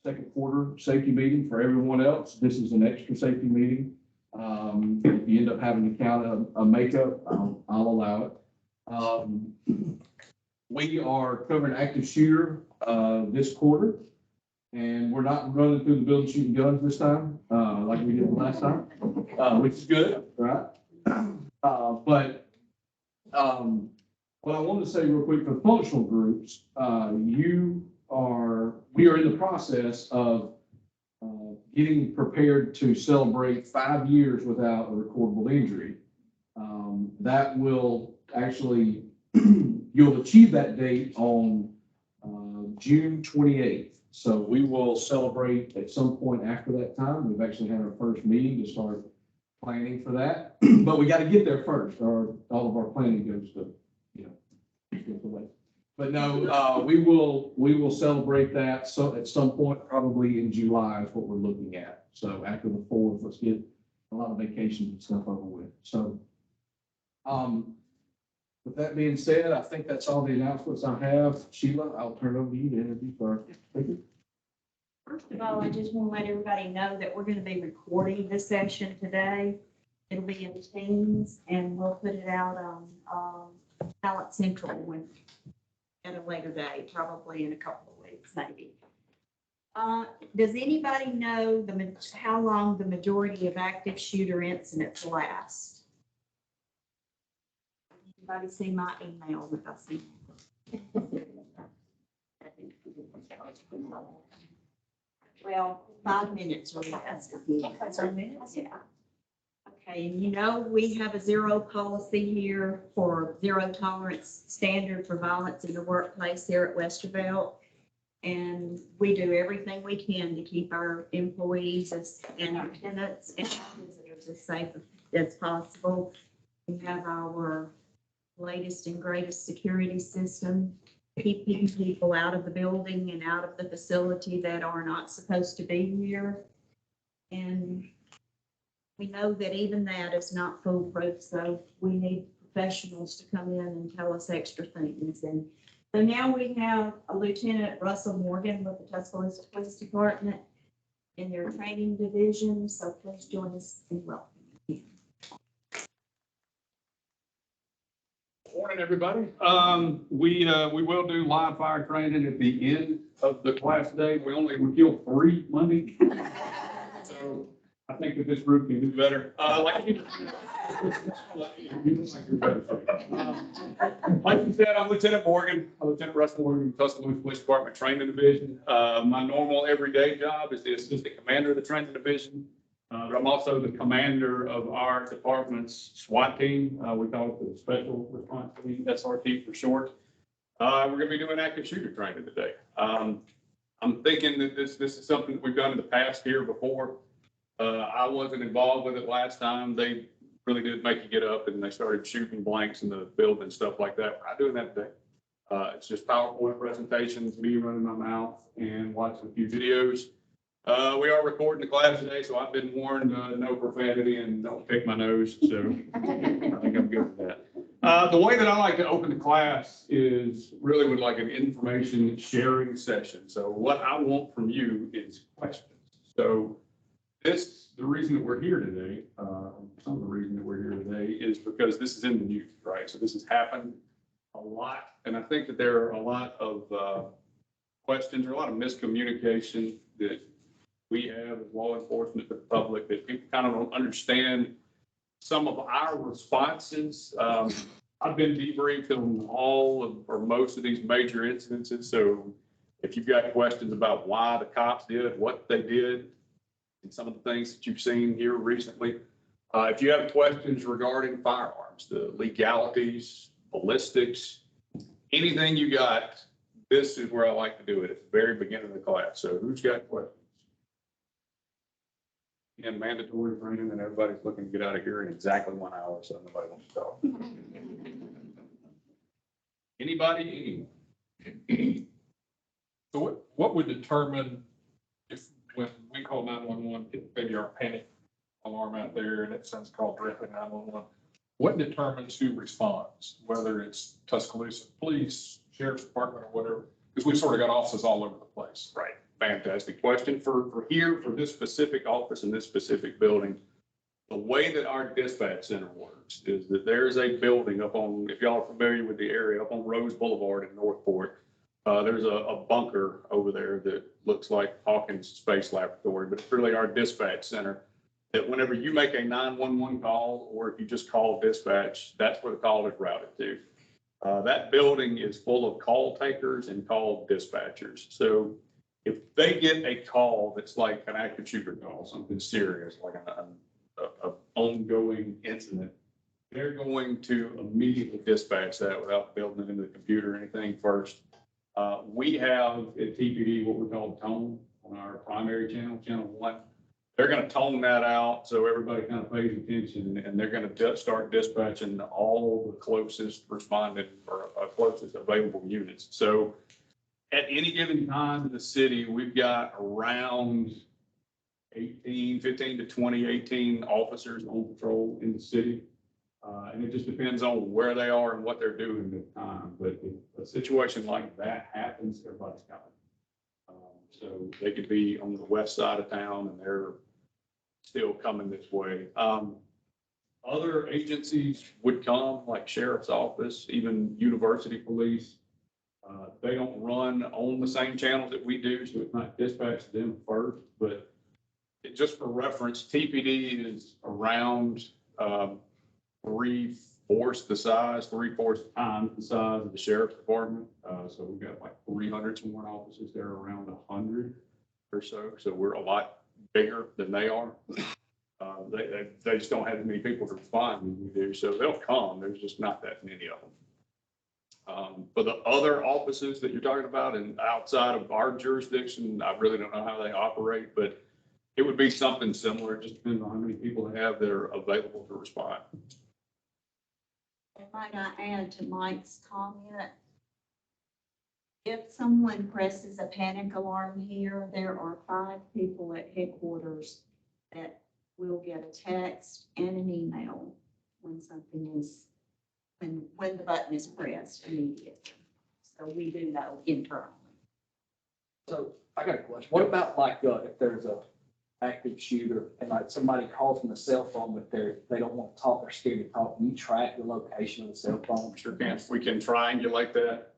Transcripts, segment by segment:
second quarter safety meeting. For everyone else, this is an extra safety meeting. If you end up having to count a makeup, I'll allow it. We are covering active shooter this quarter, and we're not running through the building shooting guns this time, like we did last time, which is good, right? But what I want to say real quick for the functional groups, we are in the process of getting prepared to celebrate 5 years without a recordable injury. That will actually, you'll achieve that date on June 28th. So we will celebrate at some point after that time. We've actually had our first meeting to start planning for that, but we got to get there first, or all of our planning goes to, away. But no, we will celebrate that. So at some point, probably in July is what we're looking at. So after the 4th, let's get a lot of vacations and stuff over with. So, with that being said, I think that's all the announcements I have. Sheila, I'll turn it over to you to interview for. First of all, I just want to let everybody know that we're going to be recording this session today. It'll be in Teams, and we'll put it out on Talent Central at a later date, probably in a couple of weeks, maybe. Does anybody know how long the majority of active shooter incidents last? Anybody see my email that I sent? Well, 5 minutes or less. 5 minutes? Yeah. Okay, and we have a zero policy here for zero tolerance standard for violence in the workplace here at Westervelt. And we do everything we can to keep our employees and our tenants and visitors as safe as possible. We have our latest and greatest security system, keeping people out of the building and out of the facility that are not supposed to be here. And we know that even that is not foolproof, so we need professionals to come in and tell us extra things. And so now we have a Lieutenant Russell Morgan with the Tuscaloosa Police Department in their training division. So please join us and welcome him. Morning, everybody. We will do live fire training at the end of the class day. We killed 3 Monday. So I think that this group can do better. Like you said, I'm Lieutenant Morgan. I'm Lieutenant Russell Morgan, Tuscaloosa Police Department Training Division. My normal everyday job is the Assistant Commander of the Training Division. But I'm also the commander of our department's SWAT team. We call it the Special Response Team, SRT for short. We're going to be doing active shooter training today. I'm thinking that this is something that we've done in the past here before. I wasn't involved with it last time. They really did make you get up and they started shooting blanks in the building and stuff like that. We're not doing that today. It's just PowerPoint presentations, me running my mouth and watching a few videos. We are recording the class today, so I've been warned, no profanity and don't pick my nose. So I think I'm good with that. The way that I like to open the class is really with like an information sharing session. So what I want from you is questions. So the reason that we're here today, some of the reason that we're here today is because this is in the news, right? So this has happened a lot. And I think that there are a lot of questions or a lot of miscommunication that we have as law enforcement to the public, that people kind of don't understand some of our responses. I've been debriefed on or most of these major incidences. So if you've got questions about why the cops did what they did and some of the things that you've seen here recently, if you have questions regarding firearms, the legalities, ballistics, anything you got, this is where I like to do it at the very beginning of the class. So who's got questions? And mandatory training, and everybody's looking to get out of here in exactly 1 hour, so nobody wants to talk. Anybody? So what would determine if, when we call 911, maybe our panic alarm out there and it sounds called directly 911, what determines who responds, whether it's Tuscaloosa Police, Sheriff's Department, or whatever? Because we've sort of got offices all over the place. Right. fantastic question. For here, for this specific office in this specific building, the way that our dispatch center works is that there's a building up on, if y'all are familiar with the area, up on Rose Boulevard in Northport. There's a bunker over there that looks like Hawkins Space Laboratory, but it's really our dispatch center. That whenever you make a 911 call, or if you just call dispatch, that's where the call is routed to. That building is full of call takers and call dispatchers. So if they get a call that's like an active shooter call, something serious, like a ongoing incident, they're going to immediately dispatch that without building it into the computer or anything first. We have at TPD what we call tone on our primary channel, channel 1. They're going to tone that out so everybody kind of pays attention, and they're going to start dispatching all the closest responding or closest available units. So at any given time in the city, we've got around 15 to 20, 18 officers on patrol in the city. And it just depends on where they are and what they're doing at the time. But if a situation like that happens, everybody's coming. So they could be on the west side of town and they're still coming this way. Other agencies would come, like sheriff's office, even university police. They don't run on the same channels that we do, so it's not dispatched to them first. But just for reference, TPD is around 3/4 times the size of the sheriff's department. So we've got like 300 sworn officers. They're around 100 or so. So we're a lot bigger than they are. They just don't have as many people to respond as we do. So they'll come. There's just not that many of them. For the other offices that you're talking about and outside of our jurisdiction, I really don't know how they operate, but it would be something similar. It just depends on how many people they have that are available to respond. And might I add to Mike's comment? If someone presses a panic alarm here, there are 5 people at headquarters that will get a text and an email when something is, when the button is pressed immediately. So we do know internally. So I got a question. What about like, if there's a active shooter and like somebody calls from the cell phone, but they don't want to talk, they're scared to talk, can you track the location of the cell phone? Sure can. We can triangulate that.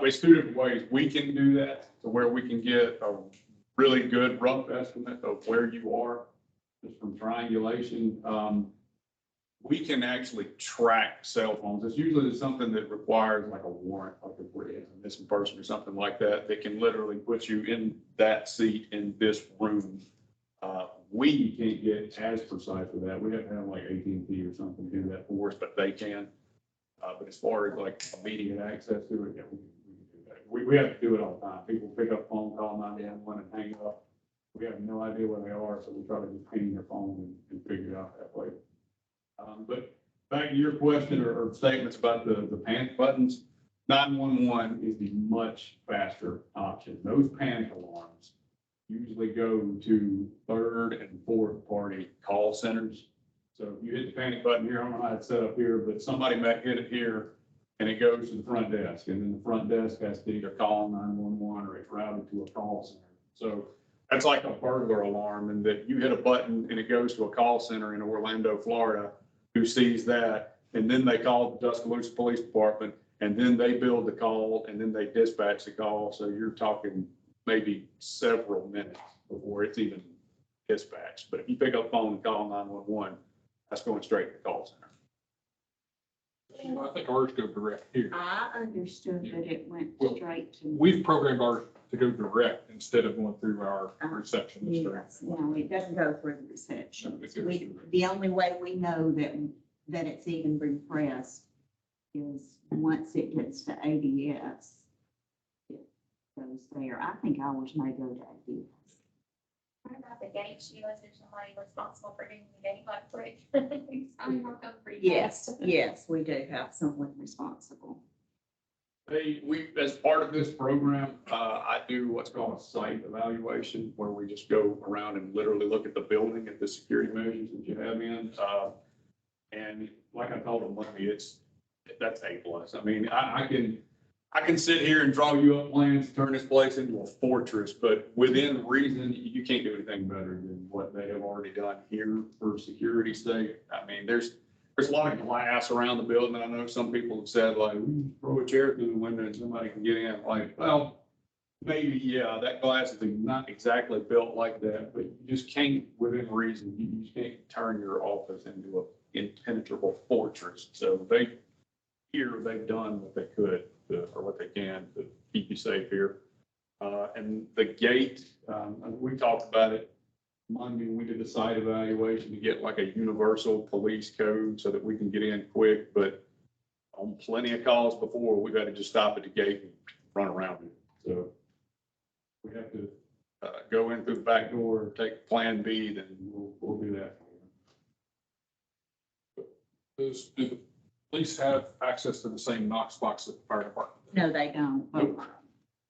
There's 2 different ways we can do that, to where we can get a really good rough estimate of where you are, just from triangulation. We can actually track cell phones. It's usually something that requires like a warrant, like if we're a missing person or something like that, that can literally put you in that seat in this room. We can't get as precise with that. We have to have like AT&T or something do that for us, but they can. But as far as like immediate access to it, yeah, we can do that. We have to do it all the time. People pick up phone, call 911 and hang up. We have no idea where they are, so we try to just ping their phone and figure it out that way. But back to your question or statements about the panic buttons, 911 is the much faster option. Those panic alarms usually go to 3rd and 4th party call centers. So if you hit the panic button here, I don't know how it's set up here, but somebody might hit it here and it goes to the front desk, and then the front desk has to either call 911 or it's routed to a call center. So that's like a burglar alarm, and that you hit a button and it goes to a call center in Orlando, Florida, who sees that, and then they call the Tuscaloosa Police Department, and then they build the call, and then they dispatch the call. So you're talking maybe several minutes before it's even dispatched. But if you pick up the phone and call 911, that's going straight to the call center. I think ours go direct here. I understood that it went Well, straight to. We've programmed ours to go direct instead of going through our receptionist. Yes, no, it doesn't go through the reception. No, it goes We, through. the only way we know that it's even been pressed is once it gets to ADS. It goes there. I think ours may go to ADS. What about the gate, Sheila? Is there somebody responsible for getting the gate like brick? I'm not going pretty Yes, fast. yes, we do have someone responsible. We, as part of this program, I do what's called a site evaluation, where we just go around and literally look at the building, at the security measures that you have in. And like I told them, that's A+. I mean, I can, I can sit here and draw you up plans to turn this place into a fortress, but within reason, you can't do anything better than what they have already done here for security's sake. I mean, there's a lot of glass around the building. I know some people have said like, throw a chair through the window and somebody can get in. Like, well, maybe, yeah, that glass is not exactly built like that, but you just can't, within reason, you just can't turn your office into an impenetrable fortress. So they've done what they could or what they can to keep you safe here. And the gate, we talked about it Monday, we did a site evaluation to get like a universal police code so that we can get in quick, but on plenty of calls before, we've had to just stop at the gate and run around it. So we have to go in through the back door, take Plan B, then we'll do that. Do the police have access to the same Knox box that the fire department? No, they don't. But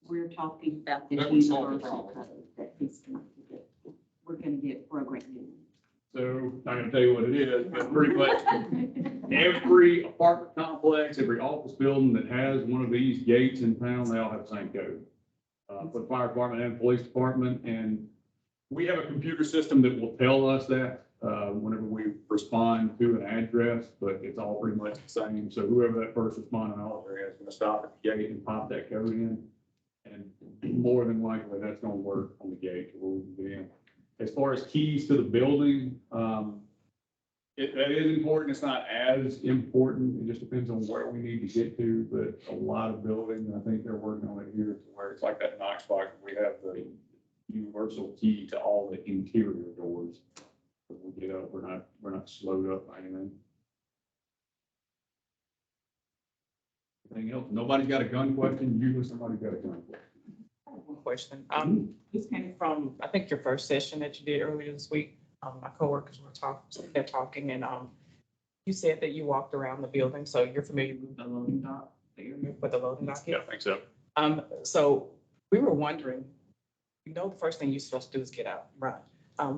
we're talking about this That would solve the universal problem. code that he's going to get. We're going to get programmed. So I'm not gonna tell you what it is, but pretty much every apartment complex, every office building that has one of these gates in town, they all have the same code. For the fire department and police department, and we have a computer system that will tell us that whenever we respond to an address, but it's all pretty much the same. So whoever that first responding officer is gonna stop at the gate and pop that code in. And more than likely, that's gonna work on the gate where we can get in. As far as keys to the building, that is important. It's not as important. It just depends on where we need to get to, but a lot of buildings, I think they're working on it here to where it's like that Knox box. We have the universal key to all the interior doors. When we get up, we're not slowed up by anything. Anything else? Nobody's got a gun question. Usually somebody's got a gun question. One question. This came from, I think, your first session that you did earlier this week. My coworkers were talking, and you said that you walked around the building, so you're familiar with the loading dock, the area where the loading dock Yeah, is? I think so. So we were wondering, the first thing you're supposed to do is get out, run.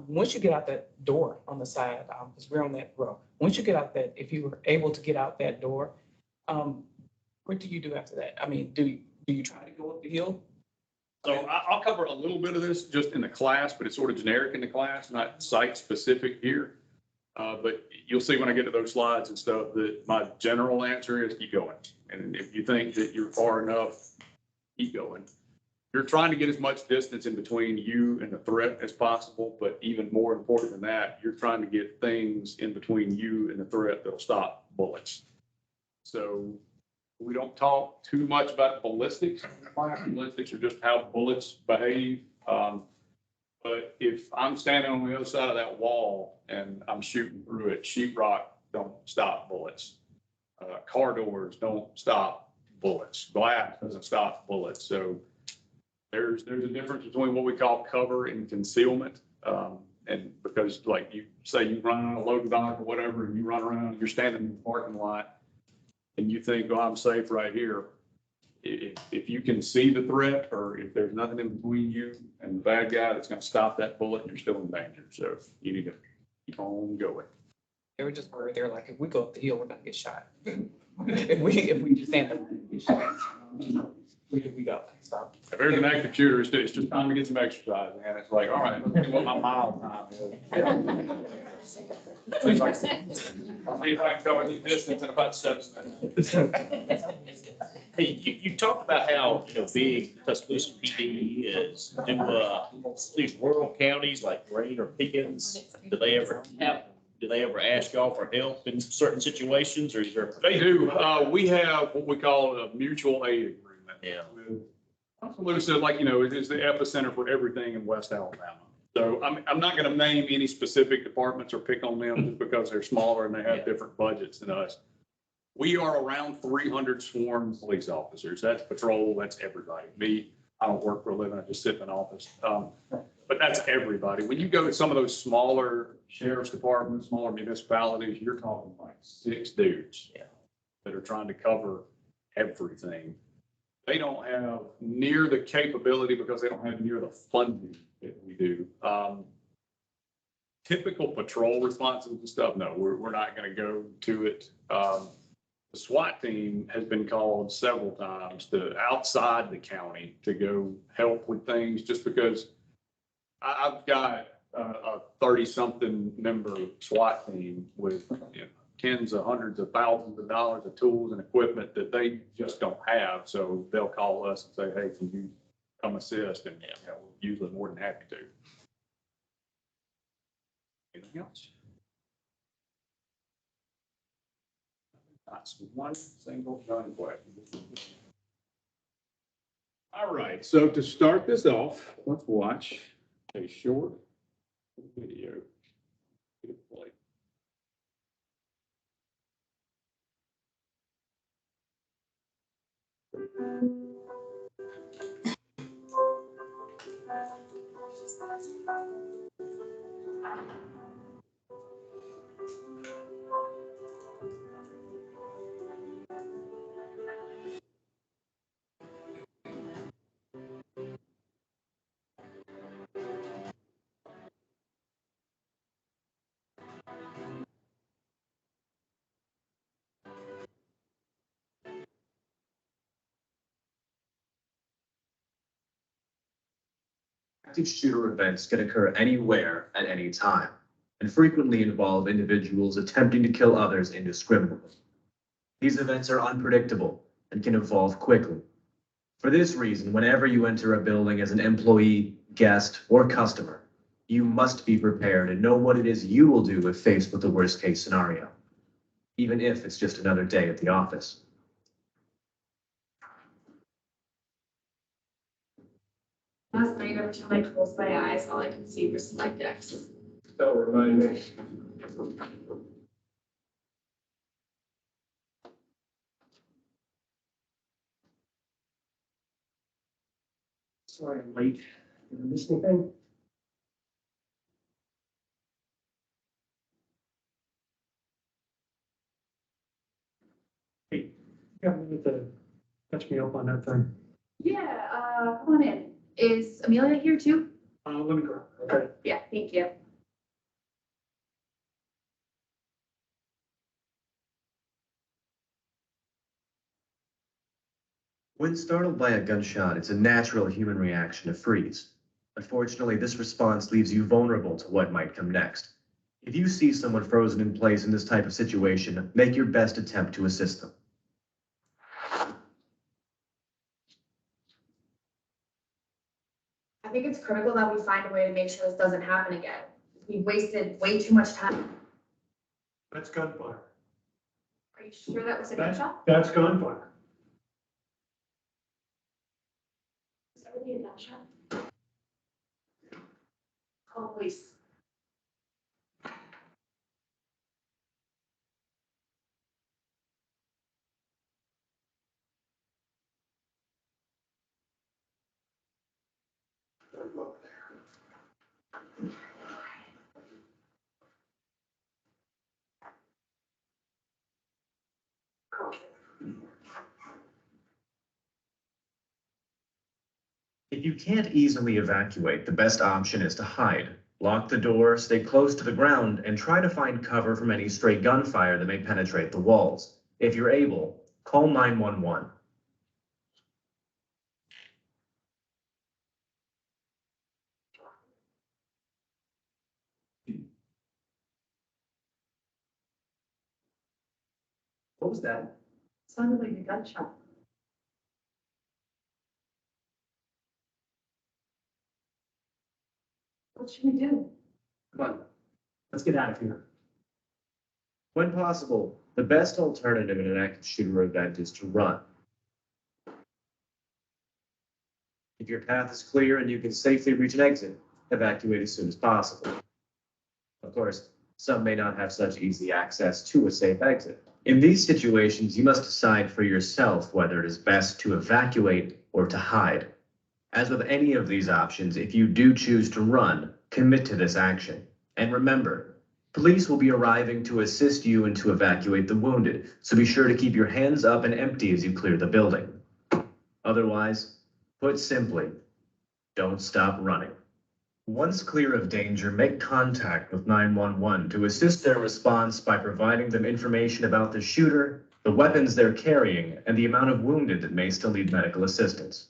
Once you get out that door on the side, because we're on that row, once you get out that, if you were able to get out that door, what do you do after that? I mean, do you try to go up the hill? So I'll cover a little bit of this just in the class, but it's sort of generic in the class, not site specific here. But you'll see when I get to those slides and stuff that my general answer is keep going. And if you think that you're far enough, keep going. You're trying to get as much distance in between you and the threat as possible, but even more important than that, you're trying to get things in between you and the threat that'll stop bullets. So we don't talk too much about ballistics. Ballistics are just how bullets behave. But if I'm standing on the other side of that wall and I'm shooting through it, sheetrock don't stop bullets. Car doors don't stop bullets. Glass doesn't stop bullets. So there's a difference between what we call cover and concealment. And because like you say, you run on a loading dock or whatever, and you run around, you're standing in the parking lot, and you think, oh, I'm safe right here. If you can see the threat, or if there's nothing in between you and the bad guy that's gonna stop that bullet, you're still in danger. So you need to keep on going. They were just worried. They're like, if we go up the hill, we're gonna get shot. if we just stand there and get shot, we go. Stop. If there's an active shooter, it's just time to get some exercise, man. It's like, all right, let's see what my mile time is. See if I can cover the distance in about 7 minutes. Hey, you talked about how, big Tuscaloosa PD is. Do these rural counties like Green or Pickens, do they ever ask y'all for help in certain situations, or is there? They do. We have what we call a mutual aid agreement. Yeah. With Tuscaloosa, like, it's the epicenter for everything in West Alabama. So I'm not going to name any specific departments or pick on them just because they're smaller and they have different budgets than us. We are around 300 sworn police officers. That's patrol. That's everybody. Me, I don't work for a living. I just sit in an office. But that's everybody. When you go to some of those smaller sheriff's departments, smaller municipalities, you're talking like 6 dudes that are trying to cover everything. They don't have near the capability because they don't have near the funding that we do. Typical patrol responses and stuff, no, we're not going to go to it. The SWAT team has been called several times to outside the county to go help with things, just because I've got a 30-something member SWAT team with, you know, tens of hundreds of thousands of dollars of tools and equipment that they just don't have. So they'll call us and say, hey, can you come assist? And, you know, we're usually more than happy to. Anything else? That's one single gun question. All right, so to start this off, let's watch a short video. Hit play. Active shooter events can occur anywhere at any time and frequently involve individuals attempting to kill others indiscriminately. These events are unpredictable and can evolve quickly. For this reason, whenever you enter a building as an employee, guest, or customer, you must be prepared and know what it is you will do if faced with the worst-case scenario, even if it's just another day at the office. Last night, every time I closed my eyes, all I could see were slide decks. Don't remind me. Sorry, I'm late. Did I miss anything? Hey, you got a minute to catch me up on that thing? Yeah, come on in. Is Amelia here too? Let me go. Okay. Yeah, thank you. When startled by a gunshot, it's a natural human reaction to freeze. Unfortunately, this response leaves you vulnerable to what might come next. If you see someone frozen in place in this type of situation, make your best attempt to assist them. I think it's critical that we find a way to make sure this doesn't happen again. We wasted way too much time. That's gunfire. Are you sure that was a gunshot? That's gunfire. Was that really a gunshot? Call police. If you can't easily evacuate, the best option is to hide. Lock the door, stay close to the ground, and try to find cover from any stray gunfire that may penetrate the walls. If you're able, call 911. What was that? Sounded like a gunshot. What should we do? Come on. Let's get out of here. When possible, the best alternative in an active shooter event is to run. If your path is clear and you can safely reach an exit, evacuate as soon as possible. Of course, some may not have such easy access to a safe exit. In these situations, you must decide for yourself whether it is best to evacuate or to hide. As with any of these options, if you do choose to run, commit to this action. And remember, police will be arriving to assist you and to evacuate the wounded, so be sure to keep your hands up and empty as you clear the building. Otherwise, put simply, don't stop running. Once clear of danger, make contact with 911 to assist their response by providing them information about the shooter the weapons they're carrying, and the amount of wounded that may still need medical assistance.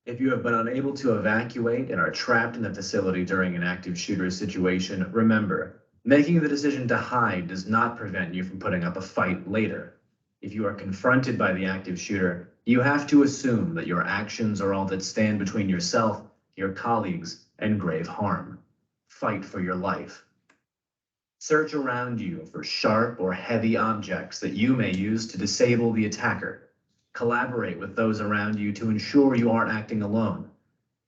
If you have been unable to evacuate and are trapped in the facility during an active shooter situation, remember, making the decision to hide does not prevent you from putting up a fight later. If you are confronted by the active shooter, you have to assume that your actions are all that stand between yourself, your colleagues, and grave harm. Fight for your life. Search around you for sharp or heavy objects that you may use to disable the attacker. Collaborate with those around you to ensure you aren't acting alone.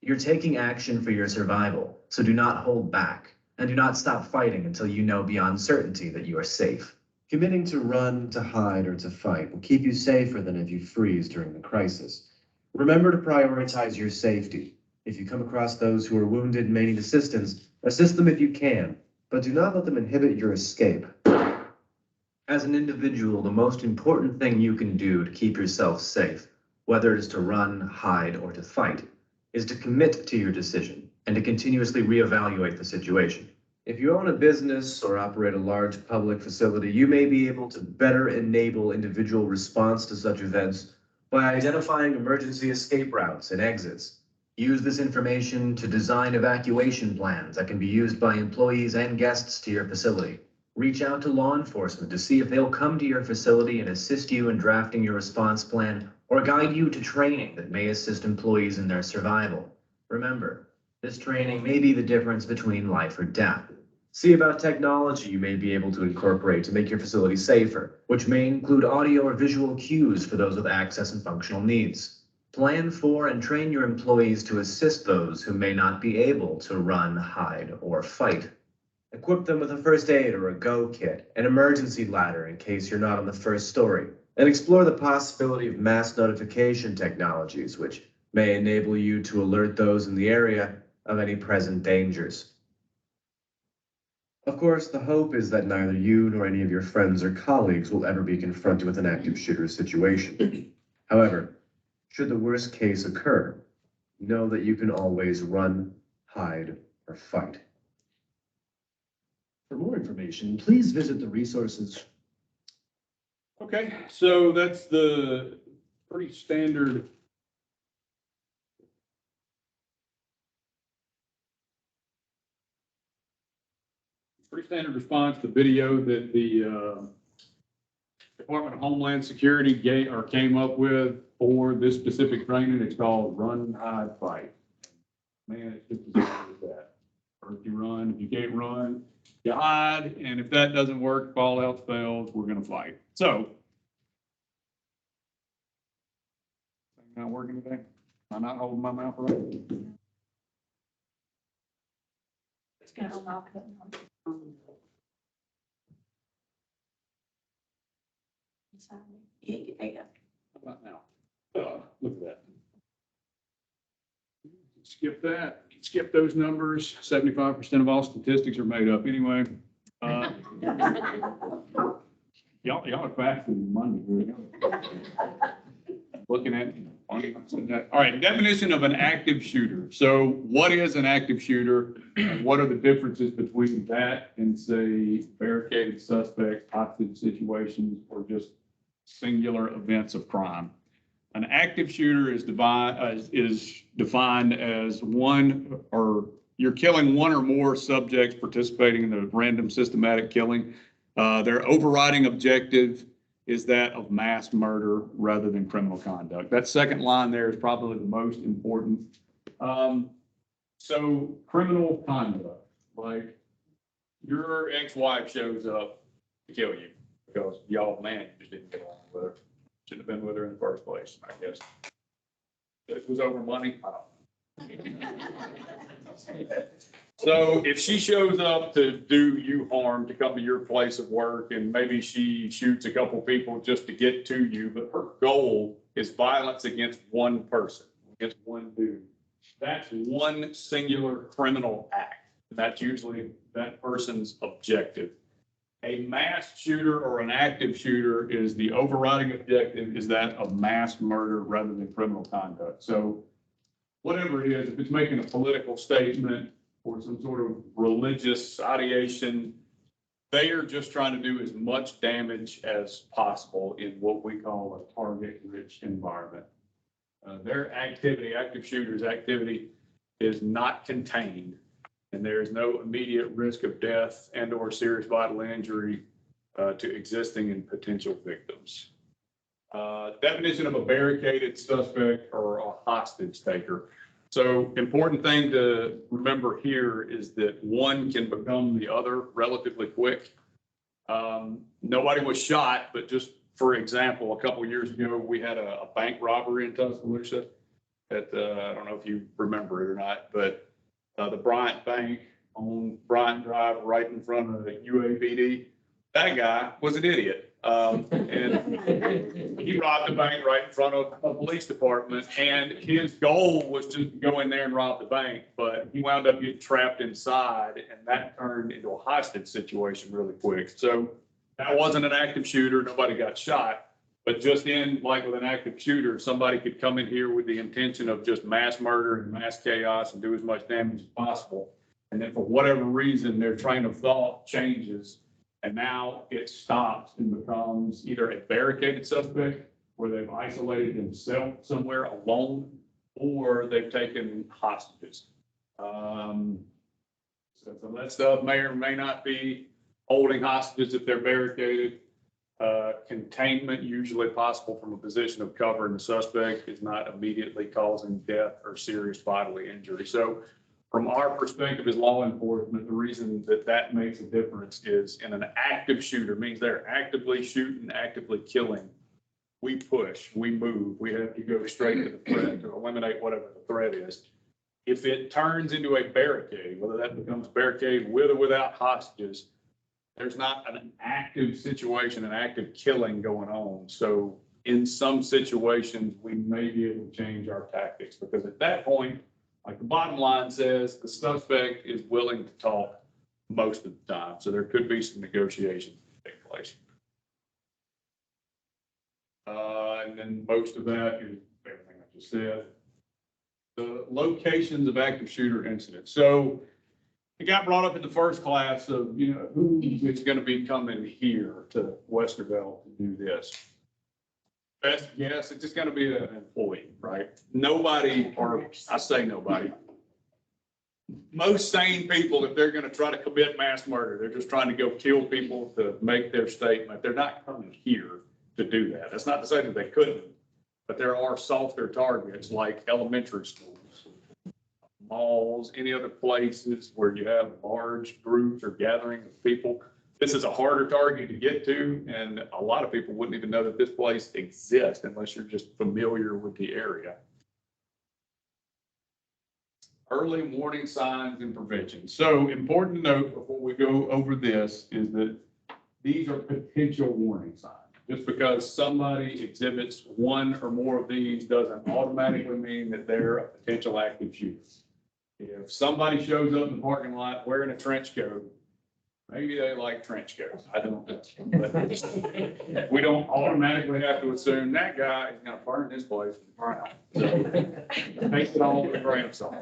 You're taking action for your survival, so do not hold back, and do not stop fighting until you know beyond certainty that you are safe. Committing to run, to hide, or to fight will keep you safer than if you freeze during the crisis. Remember to prioritize your safety. If you come across those who are wounded and may need assistance, assist them if you can, but do not let them inhibit your escape. As an individual, the most important thing you can do to keep yourself safe, whether it is to run, hide, or to fight, is to commit to your decision and to continuously reevaluate the situation. If you own a business or operate a large public facility, you may be able to better enable individual response to such events by identifying emergency escape routes and exits. Use this information to design evacuation plans that can be used by employees and guests to your facility. Reach out to law enforcement to see if they'll come to your facility and assist you in drafting your response plan or guide you to training that may assist employees in their survival. Remember, this training may be the difference between life or death. See about technology you may be able to incorporate to make your facility safer, which may include audio or visual cues for those with access and functional needs. Plan for and train your employees to assist those who may not be able to run, hide, or fight. Equip them with a first aid or a go kit, an emergency ladder in case you're not on the first story, and explore the possibility of mass notification technologies, which may enable you to alert those in the area of any present dangers. Of course, the hope is that neither you nor any of your friends or colleagues will ever be confronted with an active shooter situation. However, should the worst case occur, know that you can always run, hide, or fight. For more information, please visit the resources. Okay, so that's the pretty standard. Pretty standard response to video that the Department of Homeland Security came up with for this specific training. It's called Run, Hide, Fight. Man, it's just as simple as that. Or if you run, if you can't run, you hide, and if that doesn't work, if all else fails, we're gonna fight. So. Not working today? Am I not holding my mouth right? How about now? Look at that. Skip that, skip those numbers. 75% of all statistics are made up anyway. Y'all are faster than Monday. Looking at, all right, definition of an active shooter. So what is an active shooter? What are the differences between that and, say, barricaded suspects, hostage situations, or just singular events of crime? An active shooter is defined as one, or you're killing one or more subjects participating in the random systematic killing. Their overriding objective is that of mass murder rather than criminal conduct. That second line there is probably the most important. So criminal conduct, like your ex-wife shows up to kill you because y'all, man, you just didn't get along with her. Shouldn't have been with her in the first place, I guess. It was over money. I don't know. So if she shows up to do you harm, to come to your place of work, and maybe she shoots a couple people just to get to you, but her goal is violence against one person, against one dude. That's one singular criminal act. That's usually that person's objective. A mass shooter or an active shooter is the overriding objective is that of mass murder rather than criminal conduct. So whatever it is, if it's making a political statement or some sort of religious ideation, They are just trying to do as much damage as possible in what we call a target-rich environment. Their activity, active shooters' activity is not contained, and there is no immediate risk of death and/or serious bodily injury to existing and potential victims. Definition of a barricaded suspect or a hostage taker. So important thing to remember here is that one can become the other relatively quick. Nobody was shot, but just for example, a couple of years ago, we had a bank robbery in Tuscaloosa at, I don't know if you remember it or not, but the Bryant Bank on Bryant Drive right in front of the UAPD. That guy was an idiot. And he robbed the bank right in front of a police department, and his goal was to go in there and rob the bank, but he wound up getting trapped inside, and that turned into a hostage situation really quick. So that wasn't an active shooter, nobody got shot, but just in, like with an active shooter, somebody could come in here with the intention of just mass murder and mass chaos and do as much damage as possible. And then for whatever reason, their train of thought changes. And now it stops and becomes either a barricaded suspect where they've isolated themselves somewhere alone, or they've taken hostages. So that stuff may or may not be holding hostages if they're barricaded. Containment usually possible from a position of cover, and the suspect is not immediately causing death or serious bodily injury. So from our perspective as law enforcement, the reason that that makes a difference is in an active shooter, means they're actively shooting, actively killing. We push, we move, we have to go straight to the threat to eliminate whatever the threat is. If it turns into a barricade, whether that becomes a barricade with or without hostages, there's not an active situation, an active killing going on. So in some situations, we may be able to change our tactics, because at that point, like the bottom line says, the suspect is willing to talk most of the time. So there could be some negotiations take place. And then most of that is everything I just said. The locations of active shooter incidents. So it got brought up in the first class of, you know, who is going to be coming here to Westerville to do this. Best guess, it's just going to be an employee, right? Nobody, or I say nobody. Most sane people, if they're going to try to commit mass murder, they're just trying to go kill people to make their statement. They're not coming here to do that. That's not to say that they couldn't, but there are softer targets like elementary schools, malls, any other places where you have large groups or gatherings of people. This is a harder target to get to, and a lot of people wouldn't even know that this place exists unless you're just familiar with the area. Early warning signs and prevention. So important to note before we go over this is that these are potential warning signs. Just because somebody exhibits one or more of these doesn't automatically mean that they're a potential active shooter. If somebody shows up in the parking lot wearing a trench coat, maybe they like trench coats. I don't know. But we don't automatically have to assume that guy is going to burn this place to the ground. So take it all with a grain of salt.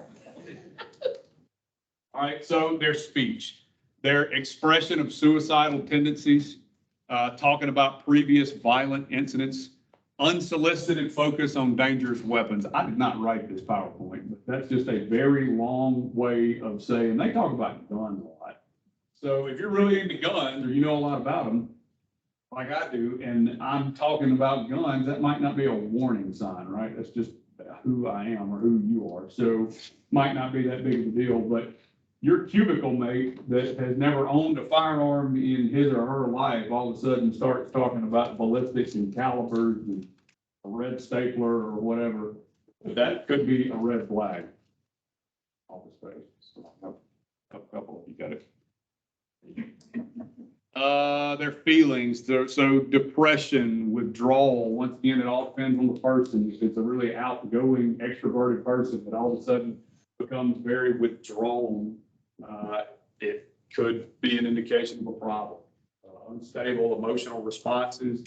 All right, so their speech, their expression of suicidal tendencies, talking about previous violent incidents, unsolicited focus on dangerous weapons. I did not write this PowerPoint, but that's just a very long way of saying, they talk about guns a lot. So if you're really into guns, or you know a lot about them, like I do, and I'm talking about guns, that might not be a warning sign, right? That's just who I am or who you are. So might not be that big of a deal, but your cubicle mate that has never owned a firearm in his or her life all of a sudden starts talking about ballistics and calibers and a red stapler or whatever, that could be a red flag. All the space. A couple of you got it. Their feelings, so depression, withdrawal, once again, it all depends on the person. If it's a really outgoing, extroverted person that all of a sudden becomes very withdrawn, it could be an indication of a problem. Unstable emotional responses,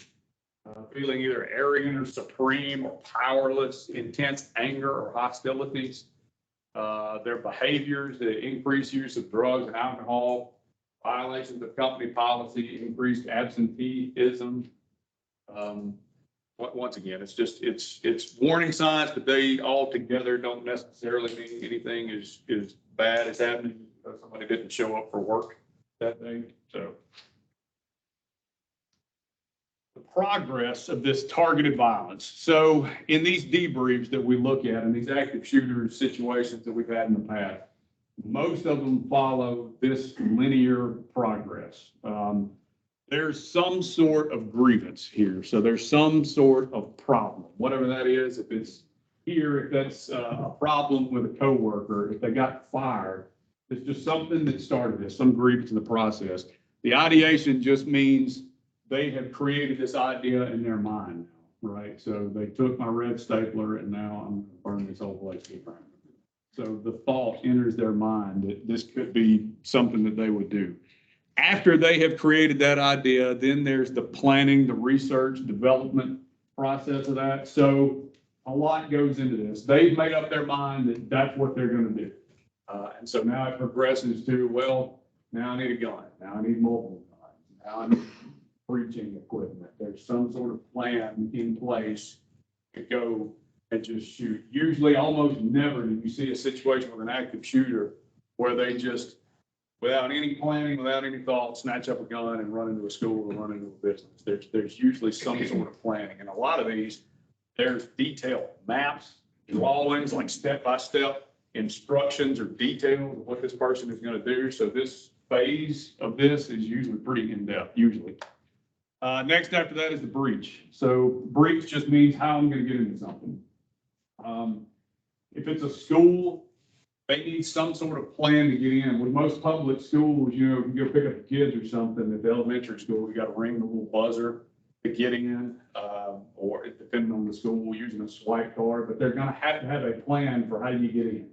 feeling either arrogant or supreme or powerless, intense anger or hostilities, their behaviors, the increased use of drugs and alcohol, violations of company policy, increased absenteeism. Once again, it's warning signs, but they all together don't necessarily mean anything is bad is happening because somebody didn't show up for work that day, so. The progress of this targeted violence. So in these debriefs that we look at, in these active shooter situations that we've had in the past, most of them follow this linear progress. There's some sort of grievance here. So there's some sort of problem, whatever that is. If it's here, if that's a problem with a coworker, if they got fired, it's just something that started this, some grievance in the process. The ideation just means they have created this idea in their mind, right? So they took my red stapler and now I'm burning this whole place to the ground. So the thought enters their mind that this could be something that they would do. After they have created that idea, then there's the planning, the research, development process of that. So a lot goes into this. They've made up their mind that that's what they're going to do. And so now it progresses to, well, now I need a gun. Now I need multiple guns. Now I need breaching equipment. There's some sort of plan in place to go and just shoot. Usually, almost never do you see a situation with an active shooter where they just, without any planning, without any thought, snatch up a gun and run into a school or run into a business. There's usually some sort of planning. And a lot of these, there's detailed maps, drawings, like step-by-step instructions or details of what this person is going to do. So this phase of this is usually pretty in-depth, usually. Next after that is the breach. So breach just means how I'm going to get into something. If it's a school, they need some sort of plan to get in. With most public schools, you know, if you go pick up the kids or something at the elementary school, you got to ring the little buzzer to get in, or depending on the school, using a swipe card, but they're going to have a plan for how you get in.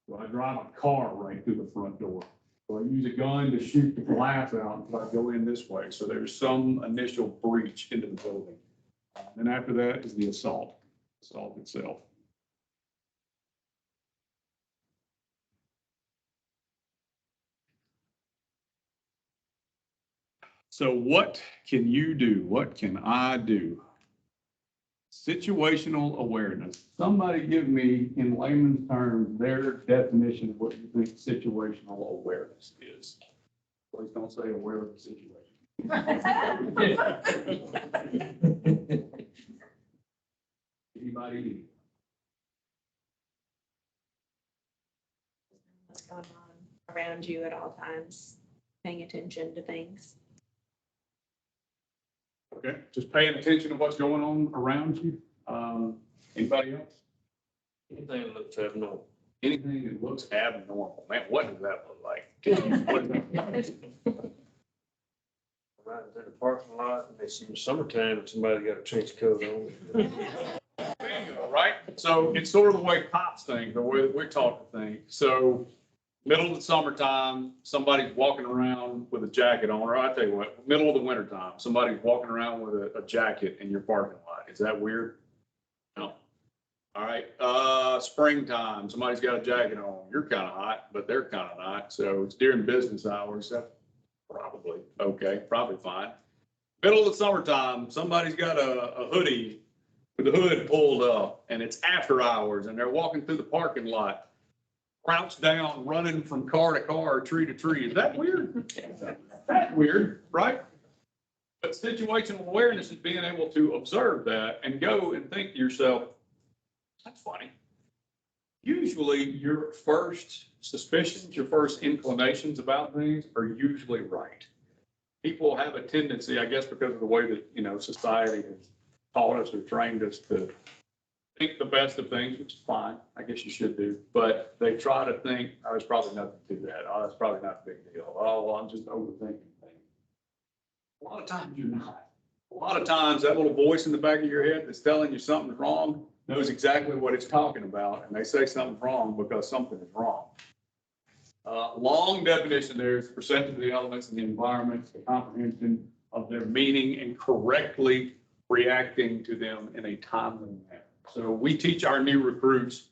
So I drive a car right through the front door. So I use a gun to shoot the glass out if I go in this way. So there's some initial breach into the building. And after that is the assault itself. So what can you do? What can I do? Situational awareness. Somebody give me, in layman's terms, their definition of what you think situational awareness is. Please don't say aware of the situation. Anybody? What's going on around you at all times, paying attention to things. Okay, just paying attention to what's going on around you. Anybody else? Anything that looks abnormal. Anything that looks abnormal. Man, what does that look like? What is that? Riding through the parking lot and it's in the summertime and somebody got a trench coat on. Bingo, right? So it's sort of the way cops think, the way that we're taught to think. So middle of the summertime, somebody's walking around with a jacket on, or I tell you what, middle of the wintertime, somebody's walking around with a jacket in your parking lot. Is that weird? No. All right. Springtime, somebody's got a jacket on. You're kind of hot, but they're kind of not. So it's during business hours. That's probably okay, probably fine. Middle of the summertime, somebody's got a hoodie with the hood pulled up and it's after hours and they're walking through the parking lot, crouched down, running from car to car, tree to tree. Is that weird? That's weird, right? But situational awareness is being able to observe that and go and think to yourself, that's funny. Usually your first suspicions, your first inclinations about things are usually right. People have a tendency, I guess, because of the way that, you know, society has taught us or trained us to think the best of things, which is fine. I guess you should do. But they try to think, oh, there's probably nothing to that. Oh, that's probably not a big deal. Oh, well, I'm just overthinking things. A lot of times you're not. A lot of times that little voice in the back of your head that's telling you something's wrong knows exactly what it's talking about. And they say something's wrong because something is wrong. Long definition there is the percentage of the elements in the environment, the comprehension of their meaning and correctly reacting to them in a timely manner. So we teach our new recruits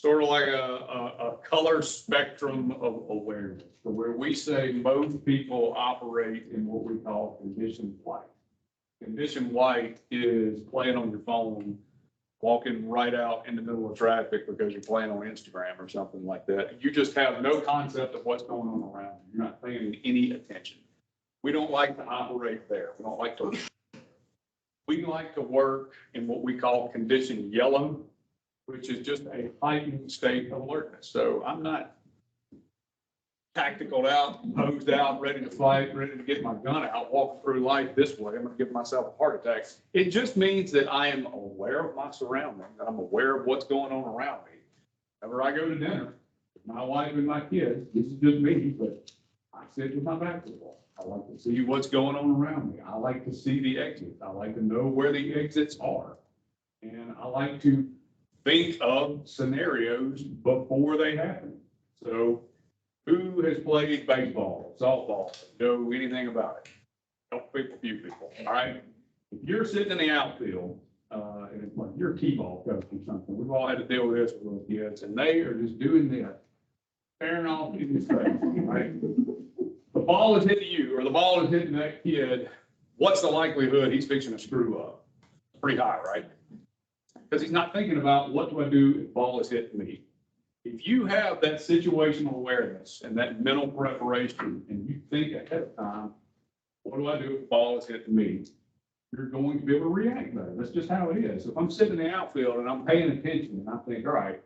sort of like a color spectrum of awareness, to where we say most people operate in what we call conditioned white. Conditioned white is playing on your phone, walking right out in the middle of traffic because you're playing on Instagram or something like that. You just have no concept of what's going on around you. You're not paying any attention. We don't like to operate there. We like to work in what we call conditioned yellow, which is just a heightened state of alertness. So I'm not tactical out, posed out, ready to fight, ready to get my gun out, walking through life this way. I'm going to give myself a heart attack. It just means that I am aware of my surroundings. I'm aware of what's going on around me. Whenever I go to dinner, with my wife and my kids, this is just me, but I sit with my back to the wall. I like to see what's going on around me. I like to see the exits. I like to know where the exits are. And I like to think of scenarios before they happen. So who has played baseball, softball, know anything about it? A few people, all right? If you're sitting in the outfield, and it's like you're a T-ball coach or something, we've all had to deal with this with little kids, and they are just doing this, staring off in his face, right? The ball is hitting you, or the ball is hitting that kid, what's the likelihood he's fixing to screw up? Pretty high, right? Because he's not thinking about what do I do if the ball is hitting me. If you have that situational awareness and that mental preparation, and you think ahead of time, what do I do if the ball is hitting me? You're going to be able to react better. That's just how it is. If I'm sitting in the outfield and I'm paying attention and I think, all right,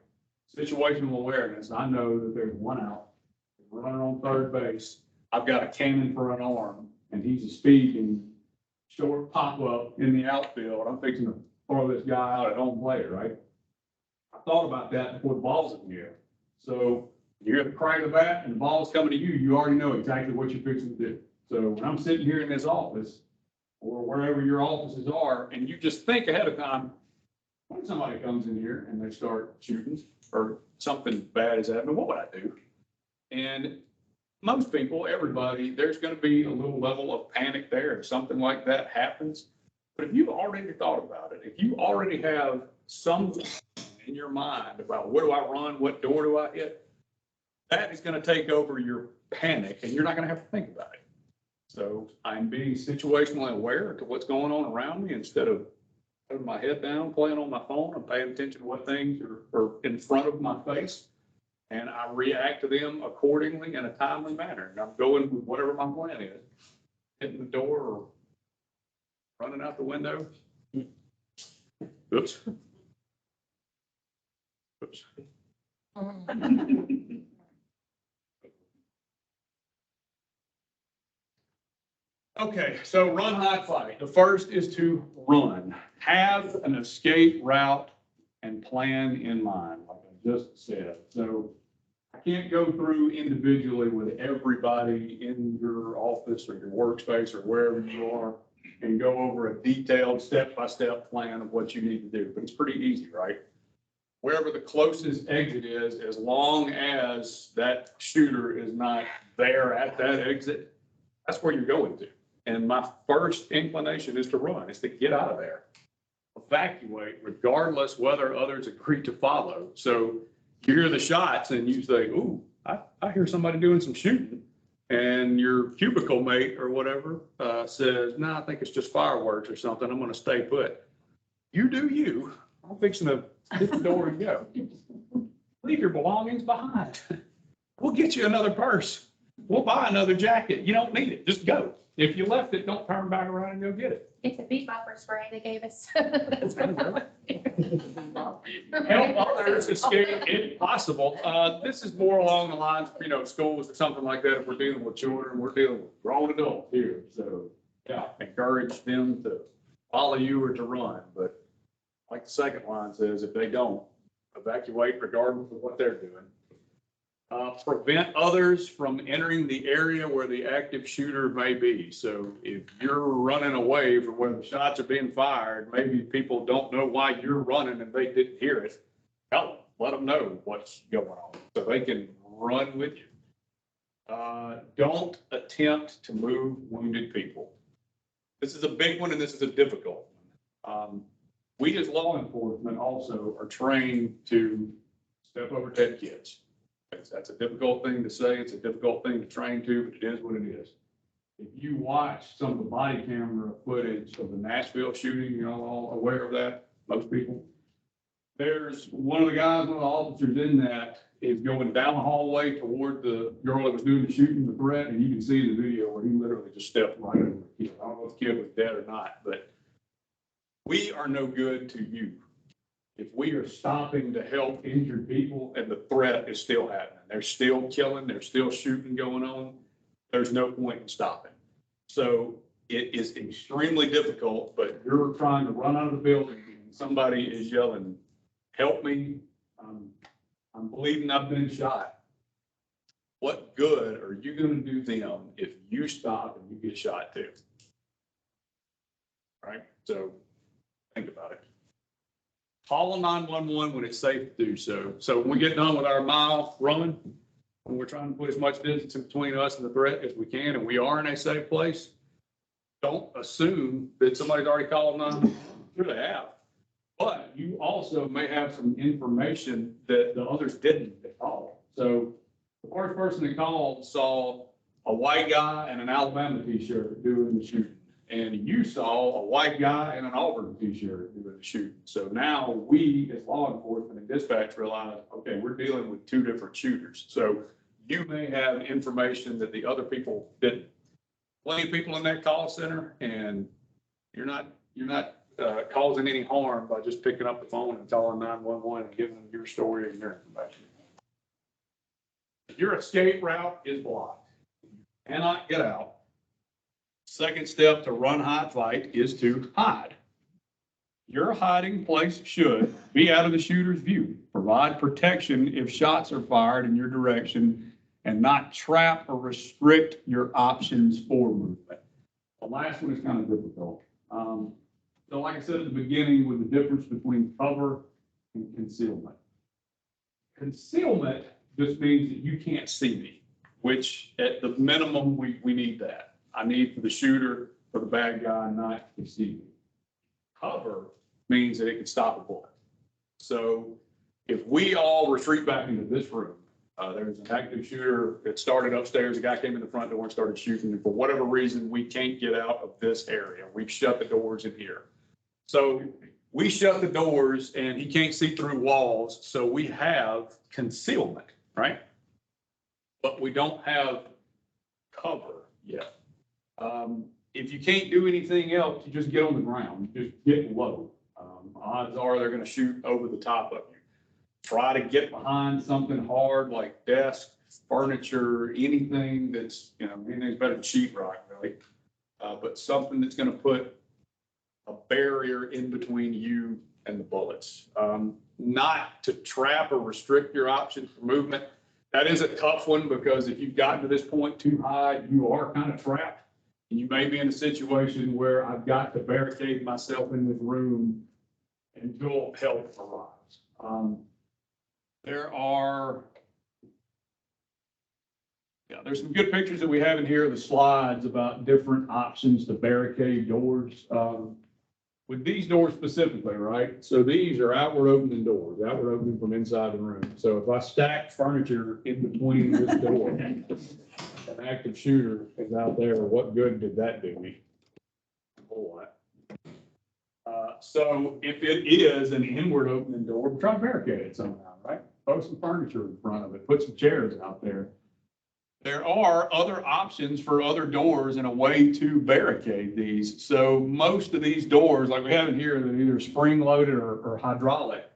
situational awareness, I know that there's one out, runner on third base, I've got a cannon for an arm, and he's a speeding short pop-up in the outfield. I'm fixing to throw this guy out at home plate, right? I thought about that before the ball's in the air. So you hear the crack of the bat and the ball's coming to you, you already know exactly what you're fixing to do. So when I'm sitting here in this office, or wherever your offices are, and you just think ahead of time, when somebody comes in here and they start shooting or something bad is happening, what would I do? And most people, everybody, there's going to be a little level of panic there if something like that happens. But if you've already thought about it, if you already have some in your mind about where do I run, what door do I hit, that is going to take over your panic and you're not going to have to think about it. So I'm being situationally aware to what's going on around me instead of putting my head down, playing on my phone. I'm paying attention to what things are in front of my face. And I react to them accordingly in a timely manner. And I'm going with whatever my plan is, hitting the door or running out the window. Oops. Oops. Okay, so run, hide, fight. The first is to run. Have an escape route and plan in mind, like I just said. So I can't go through individually with everybody in your office or your workspace or wherever you are and go over a detailed step-by-step plan of what you need to do, but it's pretty easy, right? Wherever the closest exit is, as long as that shooter is not there at that exit, that's where you're going to. And my first inclination is to run, is to get out of there. Evacuate, regardless whether others agree to follow. So you hear the shots and you say, ooh, I hear somebody doing some shooting. And your cubicle mate or whatever says, no, I think it's just fireworks or something. I'm going to stay put. You do you. I'm fixing to hit the door and go. Leave your belongings behind. We'll get you another purse. We'll buy another jacket. You don't need it. Just go. If you left it, don't turn back around and go get it. It's a beat bopper spray they gave us. That's what Help others escape if possible. This is more along the lines of, schools or something like that. If we're dealing with children, we're dealing with grown adults here. So, yeah, encourage them to follow you or to run. But like the second line says, if they don't, evacuate regardless of what they're doing. Prevent others from entering the area where the active shooter may be. So if you're running away from where the shots are being fired, maybe people don't know why you're running and they didn't hear it. Let them know what's going on so they can run with you. Don't attempt to move wounded people. This is a big one and this is a difficult one. We as law enforcement also are trained to step over dead kids. That's a difficult thing to say. It's a difficult thing to train to, but it is what it is. If you watch some of the body camera footage of the Nashville shooting, you're all aware of that, most people. There's one of the guys, one of the officers in that is going down the hallway toward the girl that was doing the shooting, the threat, and you can see in the video where he literally just stepped right over the kid. I don't know if the kid was dead or not, but we are no good to you if we are stopping to help injured people and the threat is still happening. They're still killing, there's still shooting going on. There's no point in stopping. So it is extremely difficult, but you're trying to run out of the building and somebody is yelling, help me. I'm bleeding, I've been shot. What good are you going to do them if you stop and you get shot too? Right? So think about it. Call 911 when it's safe to do so. So when we get done with our mile run, when we're trying to put as much distance in between us and the threat as we can, and we are in a safe place, don't assume that somebody's already called 911. Sure they have. But you also may have some information that the others didn't call. So the first person that called saw a white guy in an Alabama t-shirt doing the shooting. And you saw a white guy in an Auburn t-shirt doing the shooting. So now we, as law enforcement and dispatch, realize, okay, we're dealing with two different shooters. So you may have information that the other people didn't. Plenty of people in that call center, and you're not causing any harm by just picking up the phone and calling 911 and giving them your story and your information. Your escape route is blocked. You cannot get out. Second step to run, hide, fight is to hide. Your hiding place should be out of the shooter's view. Provide protection if shots are fired in your direction and not trap or restrict your options for movement. The last one is kind of difficult. So like I said at the beginning, with the difference between cover and concealment. Concealment just means that you can't see me, which at the minimum, we need that. I need for the shooter, for the bad guy not to see me. Cover means that it can stop a bullet. So if we all retreat back into this room, there's an active shooter that started upstairs, a guy came in the front door and started shooting, and for whatever reason, we can't get out of this area. We've shut the doors in here. So we shut the doors and he can't see through walls, so we have concealment, right? But we don't have cover yet. If you can't do anything else, you just get on the ground, you just get low. Odds are they're going to shoot over the top of you. Try to get behind something hard like desk, furniture, anything that's, anything's better than sheetrock, really. But something that's going to put a barrier in between you and the bullets. Not to trap or restrict your options for movement. That is a tough one because if you've gotten to this point too high, you are kind of trapped. And you may be in a situation where I've got to barricade myself in this room until help arrives. There's some good pictures that we have in here, the slides about different options to barricade doors. With these doors specifically, right? So these are outward opening doors, outward opening from inside the room. So if I stack furniture in between this door, an active shooter is out there, what good did that do me? A whole lot. So if it is an inward opening door, try to barricade it somehow, right? Throw some furniture in front of it, put some chairs out there. There are other options for other doors and a way to barricade these. So most of these doors, like we have in here, they're either spring loaded or hydraulic.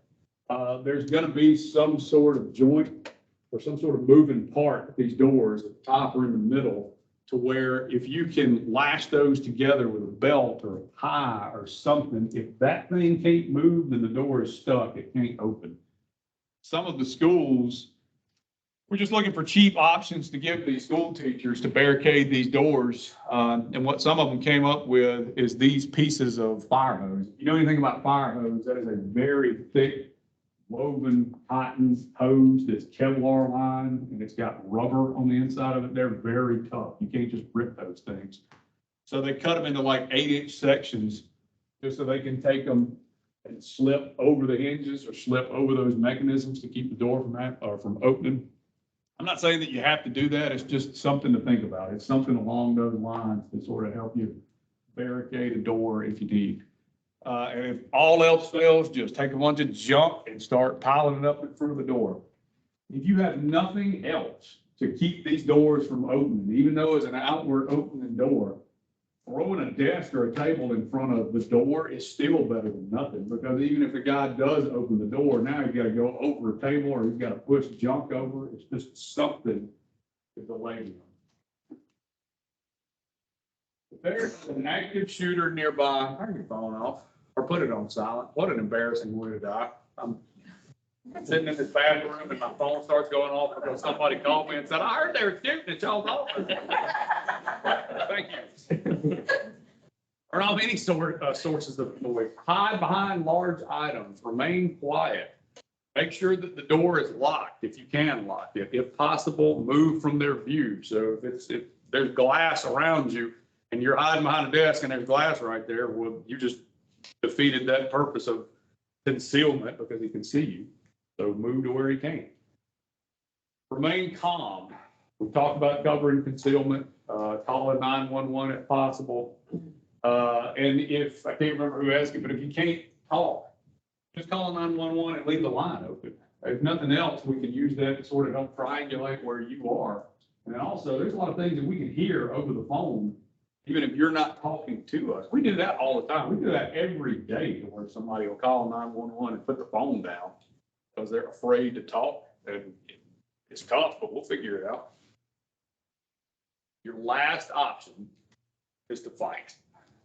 There's going to be some sort of joint or some sort of moving part at these doors at the top or in the middle, to where if you can lash those together with a belt or a tie or something, if that thing can't move, then the door is stuck. It can't open. Some of the schools, we're just looking for cheap options to give these school teachers to barricade these doors. And what some of them came up with is these pieces of fire hose. If you know anything about fire hose, that is a very thick woven cotton hose that's Kevlar lined, and it's got rubber on the inside of it. They're very tough. You can't just rip those things. So they cut them into like 8-inch sections just so they can take them and slip over the hinges or slip over those mechanisms to keep the door from opening. I'm not saying that you have to do that. It's just something to think about. It's something along those lines to sort of help you barricade a door if you need. And if all else fails, just take a bunch of junk and start piling it up in front of the door. If you have nothing else to keep these doors from opening, even though it's an outward opening door, throwing a desk or a table in front of the door is still better than nothing, because even if the guy does open the door, now he's got to go over a table or he's got to push junk over. It's just something to delay him. If there's an active shooter nearby, turn your phone off or put it on silent. What an embarrassing way to die. I'm sitting in this bathroom and my phone starts going off because somebody called me and said, I heard they were shooting at y'all's office. Thank you. Or of any sources of noise. Hide behind large items. Remain quiet. Make sure that the door is locked if you can lock it. If possible, move from their view. So if there's glass around you and you're hiding behind a desk and there's glass right there, well, you just defeated that purpose of concealment because he can see you. So move to where he can. Remain calm. We talked about covering concealment. Call a 911 if possible. And if, I can't remember who asked you, but if you can't talk, just call 911 and leave the line open. If nothing else, we can use that to sort of help triangulate where you are. And also, there's a lot of things that we can hear over the phone, even if you're not talking to us. We do that all the time. We do that every day where somebody will call 911 and put the phone down because they're afraid to talk. And it's tough, but we'll figure it out. Your last option is to fight.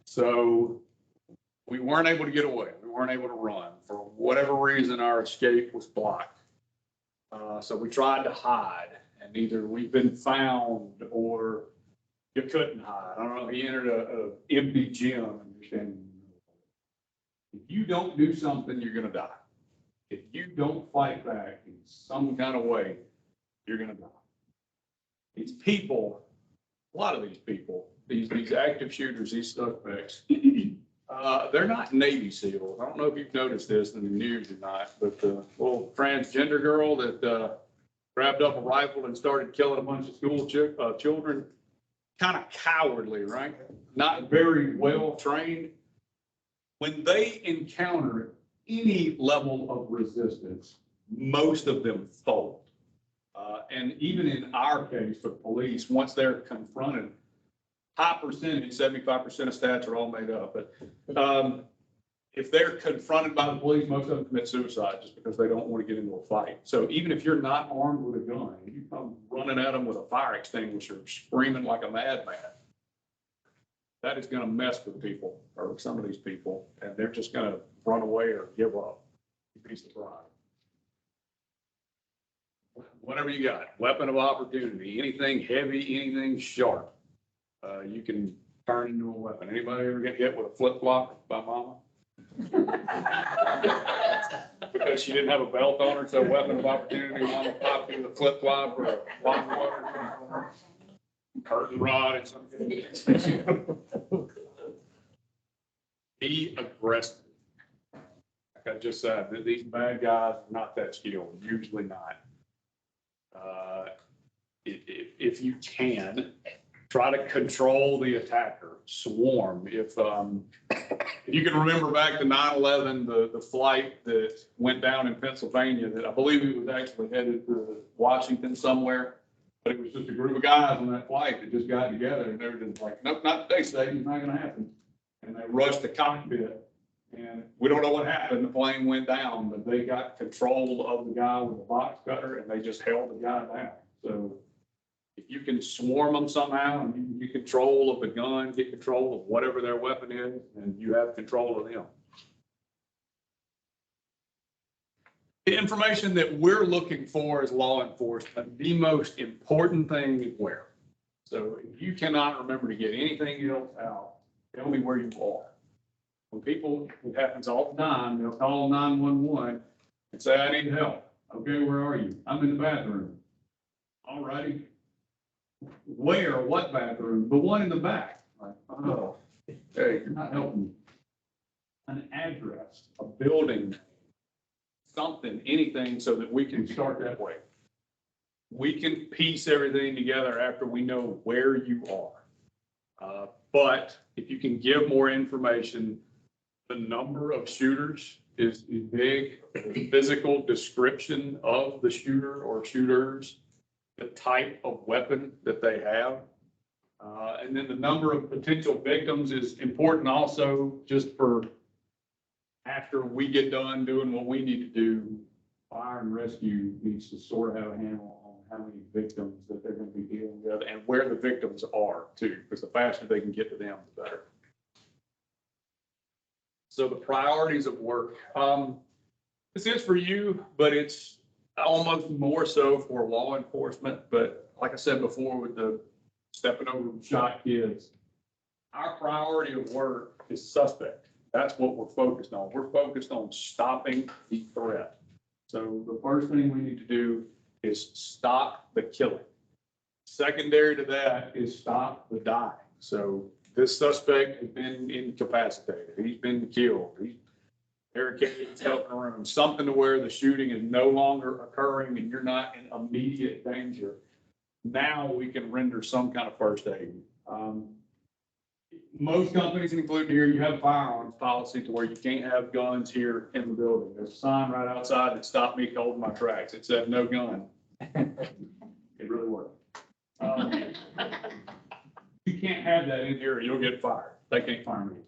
So we weren't able to get away. We weren't able to run. For whatever reason, our escape was blocked. So we tried to hide, and either we've been found or you couldn't hide. I don't know, he entered a empty gym and you're standing in the middle. If you don't do something, you're gonna die. If you don't fight back in some kind of way, you're gonna die. These people, a lot of these people, these active shooters, these suspects, they're not Navy SEALs. I don't know if you've noticed this in the news or not, but the little transgender girl that grabbed up a rifle and started killing a bunch of school children, kind of cowardly, right? Not very well trained. When they encounter any level of resistance, most of them fold. And even in our case, the police, once they're confronted, high percentage, 75% of stats are all made up, but if they're confronted by the police, most of them commit suicide just because they don't want to get into a fight. So even if you're not armed with a gun, you come running at them with a fire extinguisher, screaming like a madman, that is going to mess with people, or some of these people, and they're just going to run away or give up. You'd be surprised. Whatever you got, weapon of opportunity, anything heavy, anything sharp, you can turn into a weapon. Anybody ever get hit with a flip-flop by mama? Because she didn't have a belt on her, so weapon of opportunity, mama popped you with a flip-flop or a lawnmower, curtain rod and something. Be aggressive. Like I just said, these bad guys are not that skilled, usually not. If you can, try to control the attacker, swarm. If you can remember back to 9/11, the flight that went down in Pennsylvania, that I believe it was actually headed to Washington somewhere, but it was just a group of guys on that flight that just got together and they were just like, nope, not today, State, it's not gonna happen. And they rushed the cockpit and we don't know what happened. The plane went down, but they got control of the guy with the box cutter and they just held the guy down. So if you can swarm them somehow and you can get control of the gun, get control of whatever their weapon is, and you have control of them. The information that we're looking for as law enforcement, the most important thing is where. So if you cannot remember to get anything else out, tell me where you are. When people, it happens all the time, they'll call 911 and say, I need help. Okay, where are you? I'm in the bathroom. All righty. Where? What bathroom? The one in the back. Like, oh, hey, you're not helping me. An address, a building, something, anything, so that we can start that way. We can piece everything together after we know where you are. But if you can give more information, the number of shooters is big, the physical description of the shooter or shooters, the type of weapon that they have. And then the number of potential victims is important also, just for after we get done doing what we need to do, fire and rescue needs to sort of have a handle on how many victims that they're going to be dealing with and where the victims are too, because the faster they can get to them, the better. So the priorities of work. This is for you, but it's almost more so for law enforcement. But like I said before, with the stepping over shot kids, our priority of work is suspect. That's what we're focused on. We're focused on stopping the threat. So the first thing we need to do is stop the killing. Secondary to that is stop the dying. So this suspect has been incapacitated. He's been killed. He's barricaded himself in a room, something to where the shooting is no longer occurring and you're not in immediate danger. Now we can render some kind of first aid. Most companies, including here, you have a firearms policy to where you can't have guns here in the building. There's a sign right outside that stopped me holding my tracks. It said no gun. It really worked. You can't have that in here or you'll get fired. They can't fire me.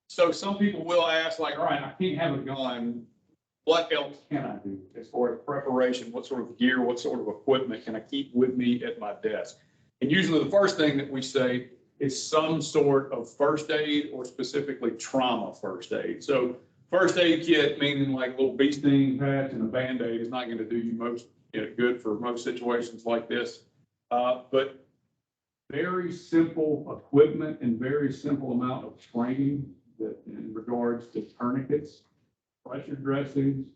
So some people will ask, like, all right, I can't have a gun. What else can I do as far as preparation? What sort of gear, what sort of equipment can I keep with me at my desk? And usually the first thing that we say is some sort of first aid or specifically trauma first aid. So first aid kit, meaning like a little bee sting patch and a Band-Aid, is not going to do you most good for most situations like this. But very simple equipment and very simple amount of training that in regards to tourniquets, pressure dressings,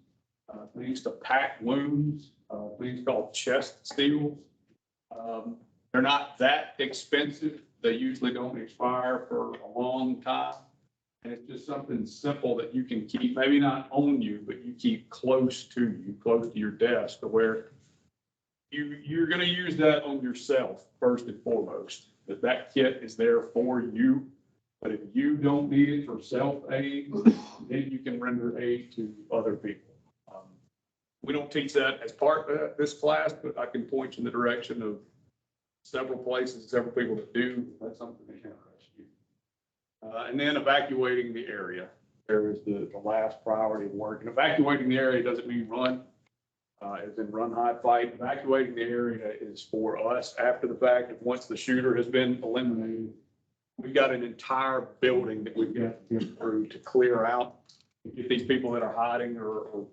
things to pack wounds, things called chest seals. They're not that expensive. They usually don't expire for a long time. And it's just something simple that you can keep, maybe not on you, but you keep close to your desk, to where you're going to use that on yourself first and foremost. That kit is there for you. But if you don't need it for self-aid, then you can render aid to other people. We don't teach that as part of this class, but I can point you in the direction of several places, several people that do. That's something that can interest you. And then evacuating the area. There is the last priority of work. And evacuating the area doesn't mean run. As in run, hide, fight. Evacuating the area is for us after the fact. If once the shooter has been eliminated, we've got an entire building that we've got to get through to clear out, get these people that are hiding or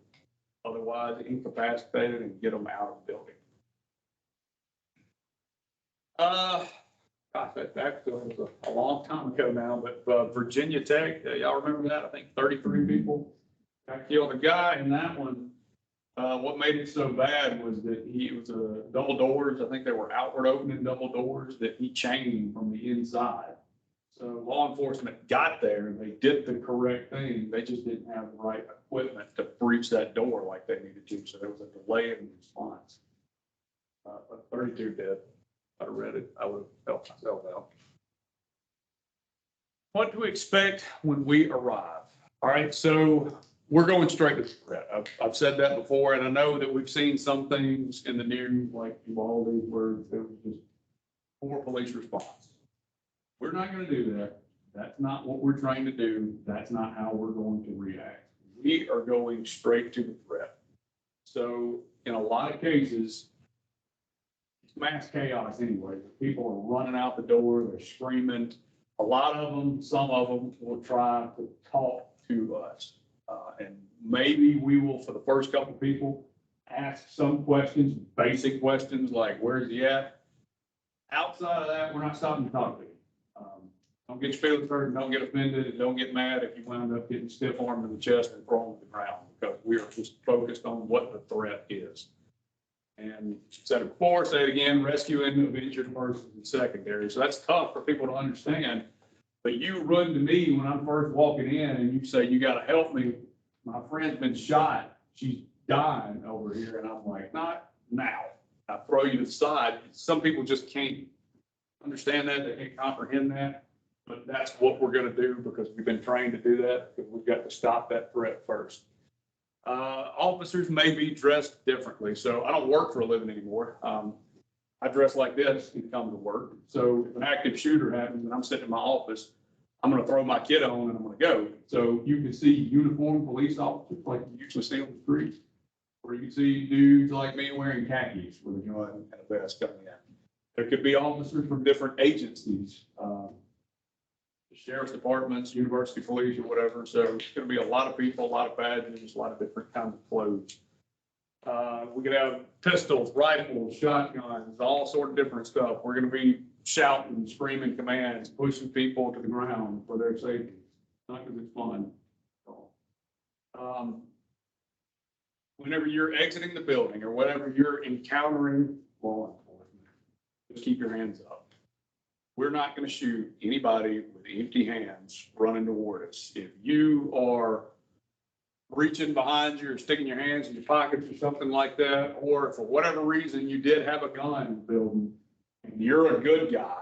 otherwise incapacitated and get them out of the building. Gosh, that was a long time ago now, but Virginia Tech, y'all remember that? I think 33 people got killed. The guy in that one, what made it so bad was that it was double doors. I think they were outward opening double doors that he chained from the inside. So law enforcement got there and they did the correct thing. They just didn't have the right equipment to breach that door like they needed to. So there was a delay in response. But 32 dead. If I'd have read it, I would have helped myself out. What to expect when we arrive? All right, so we're going straight to the threat. I've said that before, and I know that we've seen some things in the news like Uvalde where there was just poor police response. We're not going to do that. That's not what we're trying to do. That's not how we're going to react. We are going straight to the threat. So in a lot of cases, it's mass chaos anyway. People are running out the door. They're screaming. A lot of them, some of them will try to talk to us. And maybe we will, for the first couple of people, ask some questions, basic questions like, where's he at? Outside of that, we're not stopping to talk to you. Don't get your feelings hurt, and don't get offended, and don't get mad if you wind up getting stiff armed in the chest and thrown to the ground, because we are just focused on what the threat is. And said it before, say it again, rescuing of injured persons is secondary. So that's tough for people to understand. But you run to me when I'm first walking in and you say, you got to help me. My friend's been shot. She's dying over here. And I'm like, not now. I throw you to the side. Some people just can't understand that, they can't comprehend that. But that's what we're gonna do because we've been trained to do that, because we've got to stop that threat first. Officers may be dressed differently, so I don't work for a living anymore. I dress like this to come to work. So if an active shooter happens and I'm sitting in my office, I'm gonna throw my kit on and I'm gonna go. So you can see uniformed police officers like you usually see on the streets, or you can see dudes like me wearing khakis with a gun and a vest coming in. There could be officers from different agencies, the sheriff's departments, university police, or whatever. So it's gonna be a lot of people, a lot of badges, a lot of different kinds of clothes. We could have pistols, rifles, shotguns, all sort of different stuff. We're gonna be shouting, screaming commands, pushing people to the ground for their safety, not because it's fun. Whenever you're exiting the building or whenever you're encountering law enforcement, just keep your hands up. We're not gonna shoot anybody with empty hands running toward us. If you are reaching behind you or sticking your hands in your pockets or something like that, or for whatever reason you did have a gun in the building and you're a good guy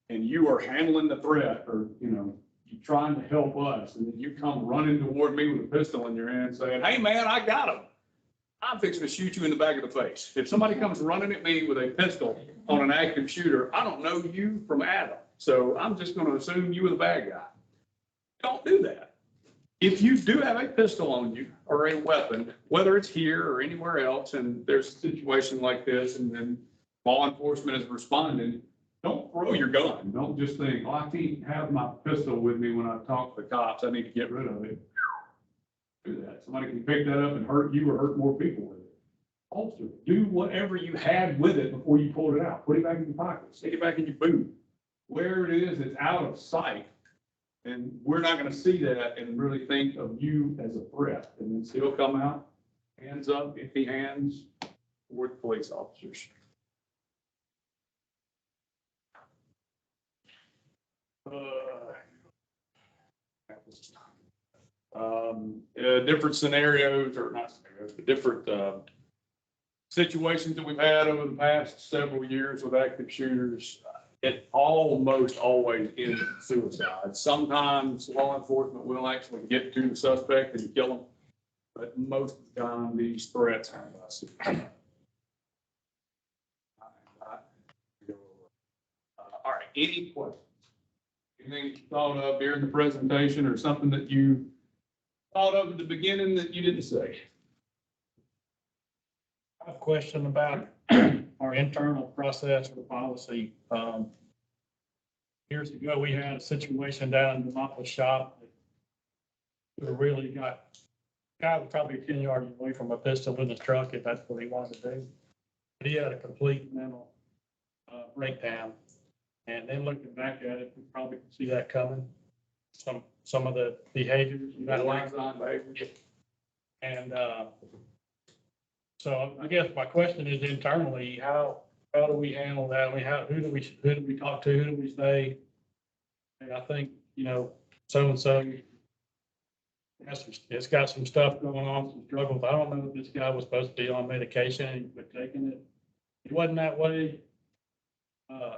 and you are handling the threat, or, you know, you're trying to help us, and then you come running toward me with a pistol in your hand saying, hey man, I got him, I'm fixing to shoot you in the back of the face. If somebody comes running at me with a pistol on an active shooter, I don't know you from Adam. So I'm just going to assume you were the bad guy. Don't do that. If you do have a pistol on you or a weapon, whether it's here or anywhere else, and there's a situation like this and then law enforcement is responding, don't throw your gun. Don't just think, oh, I can't have my pistol with me when I talk to the cops. I need to get rid of it. Do that. Somebody can pick that up and hurt you or hurt more people with it. Also, do whatever you had with it before you pulled it out. Put it back in your pocket. Stick it back in your boot. Where it is, it's out of sight. And we're not going to see that and really think of you as a threat. And then still come out, hands up, empty hands, toward the police officers. Different scenarios, or not scenarios, but different situations that we've had over the past several years with active shooters. It almost always ends in suicide. Sometimes law enforcement will actually get to the suspect and kill him, but most of the time these threats are by suicide. All right, any questions? Anything you thought of during the presentation or something that you thought of at the beginning that you didn't say? I have a question about our internal process or policy. Years ago, we had a situation down in the Moppa shop. We really got, guy was probably 10 yards away from a pistol in his truck if that's what he wanted to do. But he had a complete mental breakdown. And then looking back at it, we probably could see that coming. Some of the behaviors. And so I guess my question is internally, how do we handle that? I mean, who do we talk to? Who do we say? And I think, you know, so-and-so it's got some stuff going on, some struggles. I don't know if this guy was supposed to be on medication and he quit taking it. He wasn't that way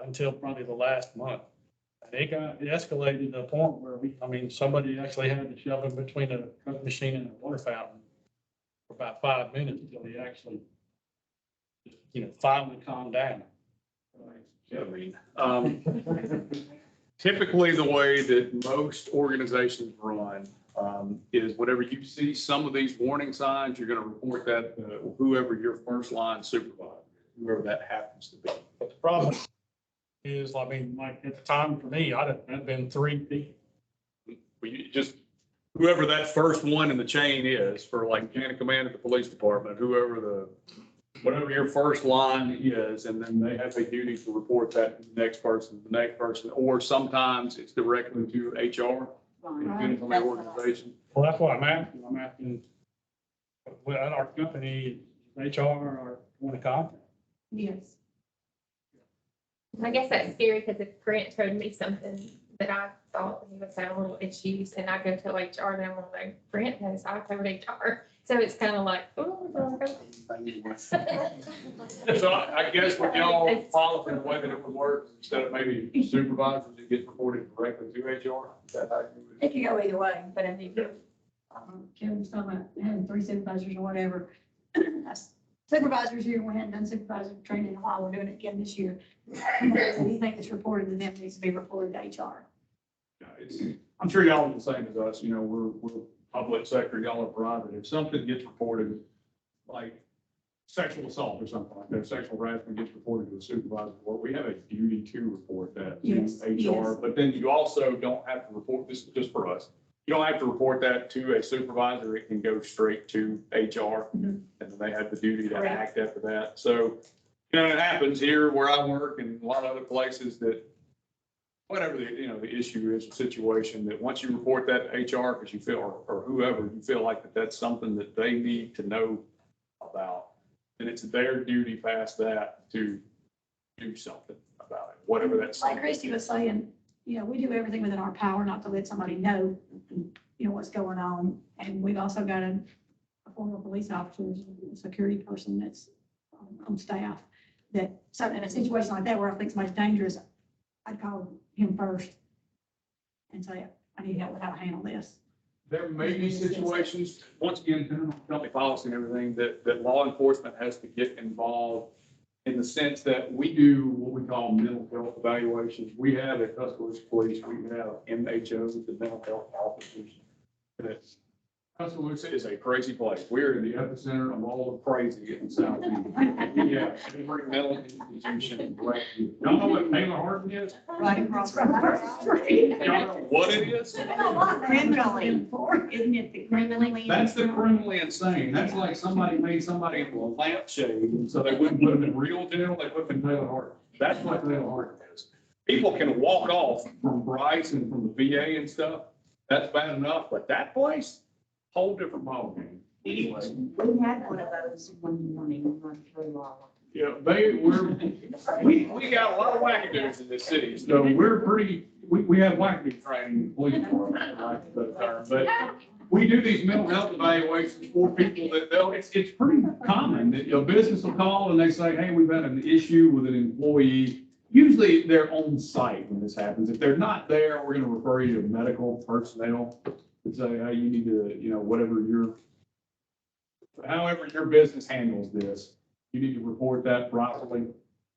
until probably the last month. And it escalated to a point where somebody actually had to shove him between a Coke machine and a water fountain for about 5 minutes until he actually, finally calmed down. Yeah, typically the way that most organizations run is whenever you see some of these warning signs, you're going to report that to whoever your first line supervisor, whoever that happens to be. But the problem is, like at the time for me, I'd been 3 people. You just, whoever that first one in the chain is for like chain of command at the police department, whatever your first line is, and then they have a duty to report that to the next person, or sometimes it's directly to HR, depending on the organization. Well, that's what I'm asking. I'm asking, at our company, HR or want to contact? Yes. I guess that's scary because if Grant told me something that I thought he was having a little issues and I go to HR and I'm like, Grant knows, I told HR. So it's kind of like, oh. So I guess with y'all policy the way that it would work, instead of maybe supervisors, it gets reported directly to HR. Is that how you would? It could go either way, but I mean, Kevin's talking about having 3 supervisors or whatever. That's Supervisors here, we hadn't done supervisor training in a while, we're doing it again this year. Anything that's reported to them needs to be reported to HR. I'm sure y'all are the same as us, you know, we're public sector, y'all are private. If something gets reported, like sexual assault or something like that, sexual harassment gets reported to a supervisor, well, we have a duty to report that to Yes, HR. yes. But then you also don't have to report this, just for us. You don't have to report that to a supervisor. It can go straight to HR. Mhm. And then they have the duty to Correct. act after that. So, you know, it happens here where I work and a lot of other places that whatever the, you know, the issue is, the situation, that once you report that to HR, because you feel, or whoever, you feel like that that's something that they need to know about, then it's their duty past that to do something about it, whatever that's. Like Christie was saying, you know, we do everything within our power not to let somebody know, you know, what's going on. And we've also got a former police officer, a security person that's on staff that, so in a situation like that where I think somebody's dangerous, I'd call him first and say, I need help with how to handle this. There may be situations, once again, depending on company policy and everything, that law enforcement has to get involved in the sense that we do what we call mental health evaluations. We have at Tuscaloosa Police, we have MHOs, the mental health officers. That Tuscaloosa is a crazy place. We're in the epicenter of all the crazy in Southeast. Yeah, every mental institution right here. Y'all know what Taylor Hardin is? Right across Y'all know what it is? Criminally, isn't it the criminally? That's the criminally insane. That's like somebody made somebody into a lampshade, and so they wouldn't put them in real jail, they put them in Taylor Hardin. That's what Taylor Hardin is. People can walk off from Bryce and from the VA and stuff. That's bad enough, but that place, whole different ballgame. Anyway. We had one of those one morning, run through all. Yeah, we got a lot of wackadoos in this city, so we're pretty, we have wackadoo training in the police department, I like the term, but we do these mental health evaluations for people that they'll, it's pretty common that a business will call and they say, hey, we've had an issue with an employee. Usually they're on site when this happens. If they're not there, we're gonna refer you to medical personnel to say, hey, you need to, you know, however your business handles this, you need to report that properly.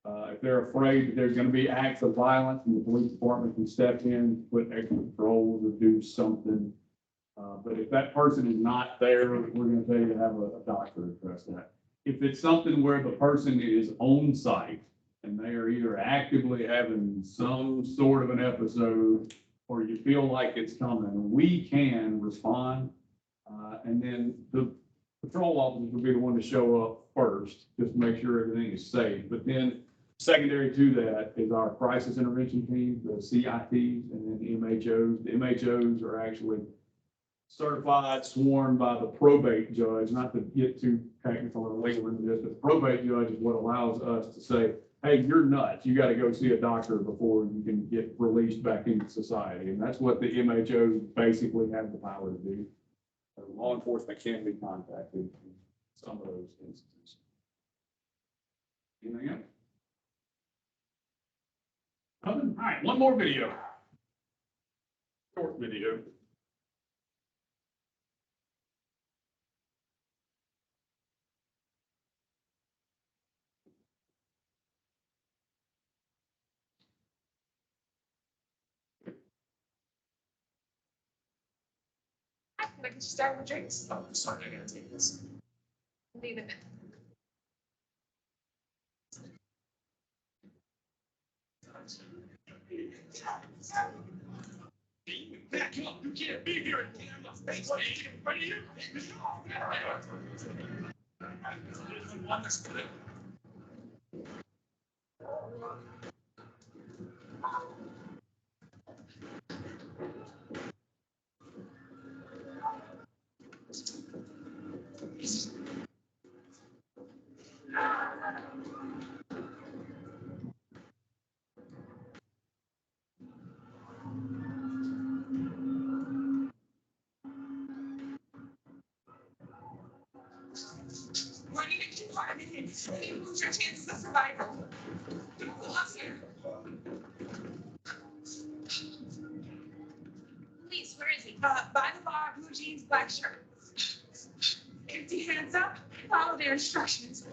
If they're afraid that there's gonna be acts of violence, and the police department can step in, put extra patrols or do something. But if that person is not there, we're gonna tell you to have a doctor address that. If it's something where the person is on site and they are either actively having some sort of an episode or you feel like it's coming, we can respond. And then the patrol officers will be the one to show up first, just to make sure everything is safe. But then secondary to that is our crisis intervention team, the CITs, and then the MHOs. The MHOs are actually certified, sworn by the probate judge, not to get too technical or legal into this, but the probate judge is what allows us to say, hey, you're nuts. You got to go see a doctor before you can get released back into society. And that's what the MHOs basically have the power to do. Law enforcement can be contacted in some of those instances. Anything else? All right, one more video. Short video. I can start with drinks. Oh, sorry, I gotta take this. Leave it. Back up, you can't be here and damn the face in front of you. What's your chances of survival? Police, where is he? By the bar, blue jeans, black shirt. Empty hands up, follow their instructions.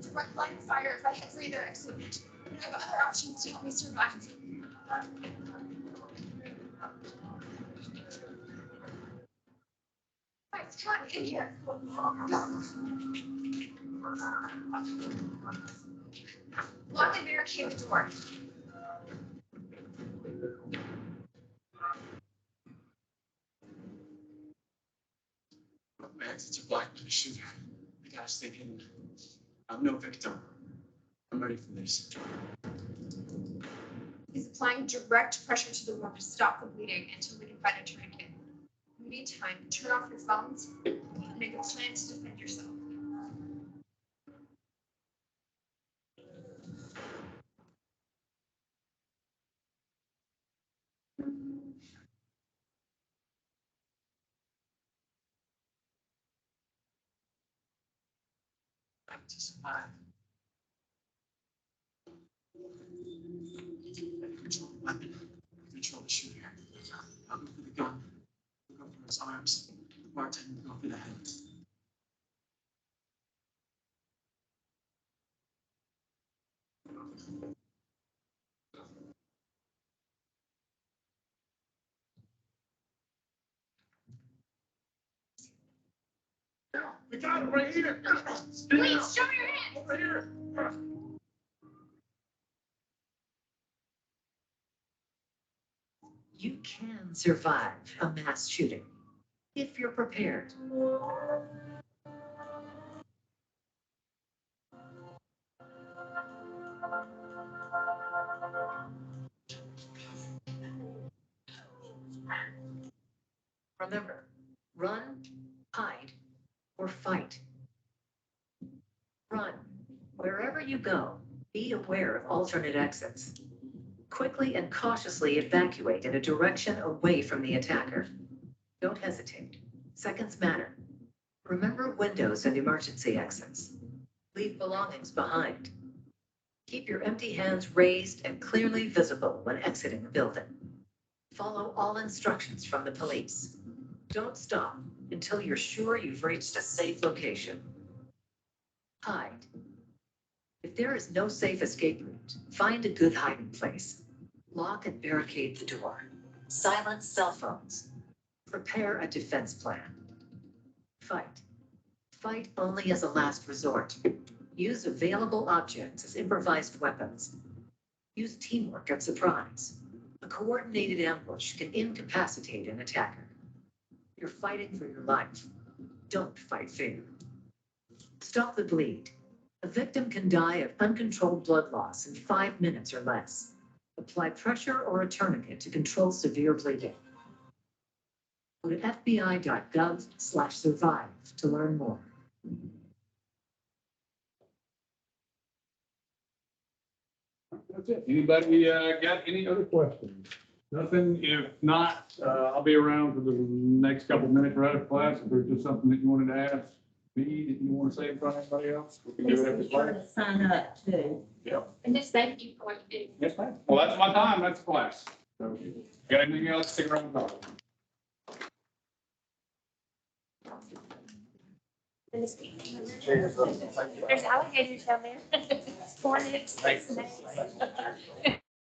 Direct line of fire if I have either exit. I have other options to help me survive. It's hot in here. Lock and barricade the door. My exits are blocked by the shooter. I gotta stay hidden. I'm no victim. I'm ready for this. He's applying direct pressure to the wound to stop the bleeding until we can find a tourniquet. In the meantime, turn off your phones and make a plan to defend yourself. I'm to survive. Control the weapon. Control the shooter. I'll go for the gun. I'll go for his arms. The bartender will go for the head. We got him right here. Please, show your hands. Over here. You can survive a mass shooting if you're prepared. Remember, run, hide, or fight. Run. Wherever you go, be aware of alternate exits. Quickly and cautiously evacuate in a direction away from the attacker. Don't hesitate. Seconds matter. Remember windows and emergency exits. Leave belongings behind. Keep your empty hands raised and clearly visible when exiting the building. Follow all instructions from the police. Don't stop until you're sure you've reached a safe location. Hide. If there is no safe escape route, find a good hiding place. Lock and barricade the door. Silence cell phones. Prepare a defense plan. Fight. Fight only as a last resort. Use available objects as improvised weapons. Use teamwork and surprise. A coordinated ambush can incapacitate an attacker. You're fighting for your life. Don't fight fear. Stop the bleed. A victim can die of uncontrolled blood loss in 5 minutes or less. Apply pressure or a tourniquet to control severe bleeding. Go to fbi.gov/survive to learn more. That's it. Anybody got any other questions? Nothing? If not, I'll be around for the next couple of minutes right after class. If there's just something that you wanted to ask me that you want to say in front of anybody else, we can do it after class. Sign up too. Yep. And just thank you for what you do. Yes, ma'am. Well, that's my time. That's class. So, got anything else? Stick around and talk. There's alligators down there. Hornets, snakes.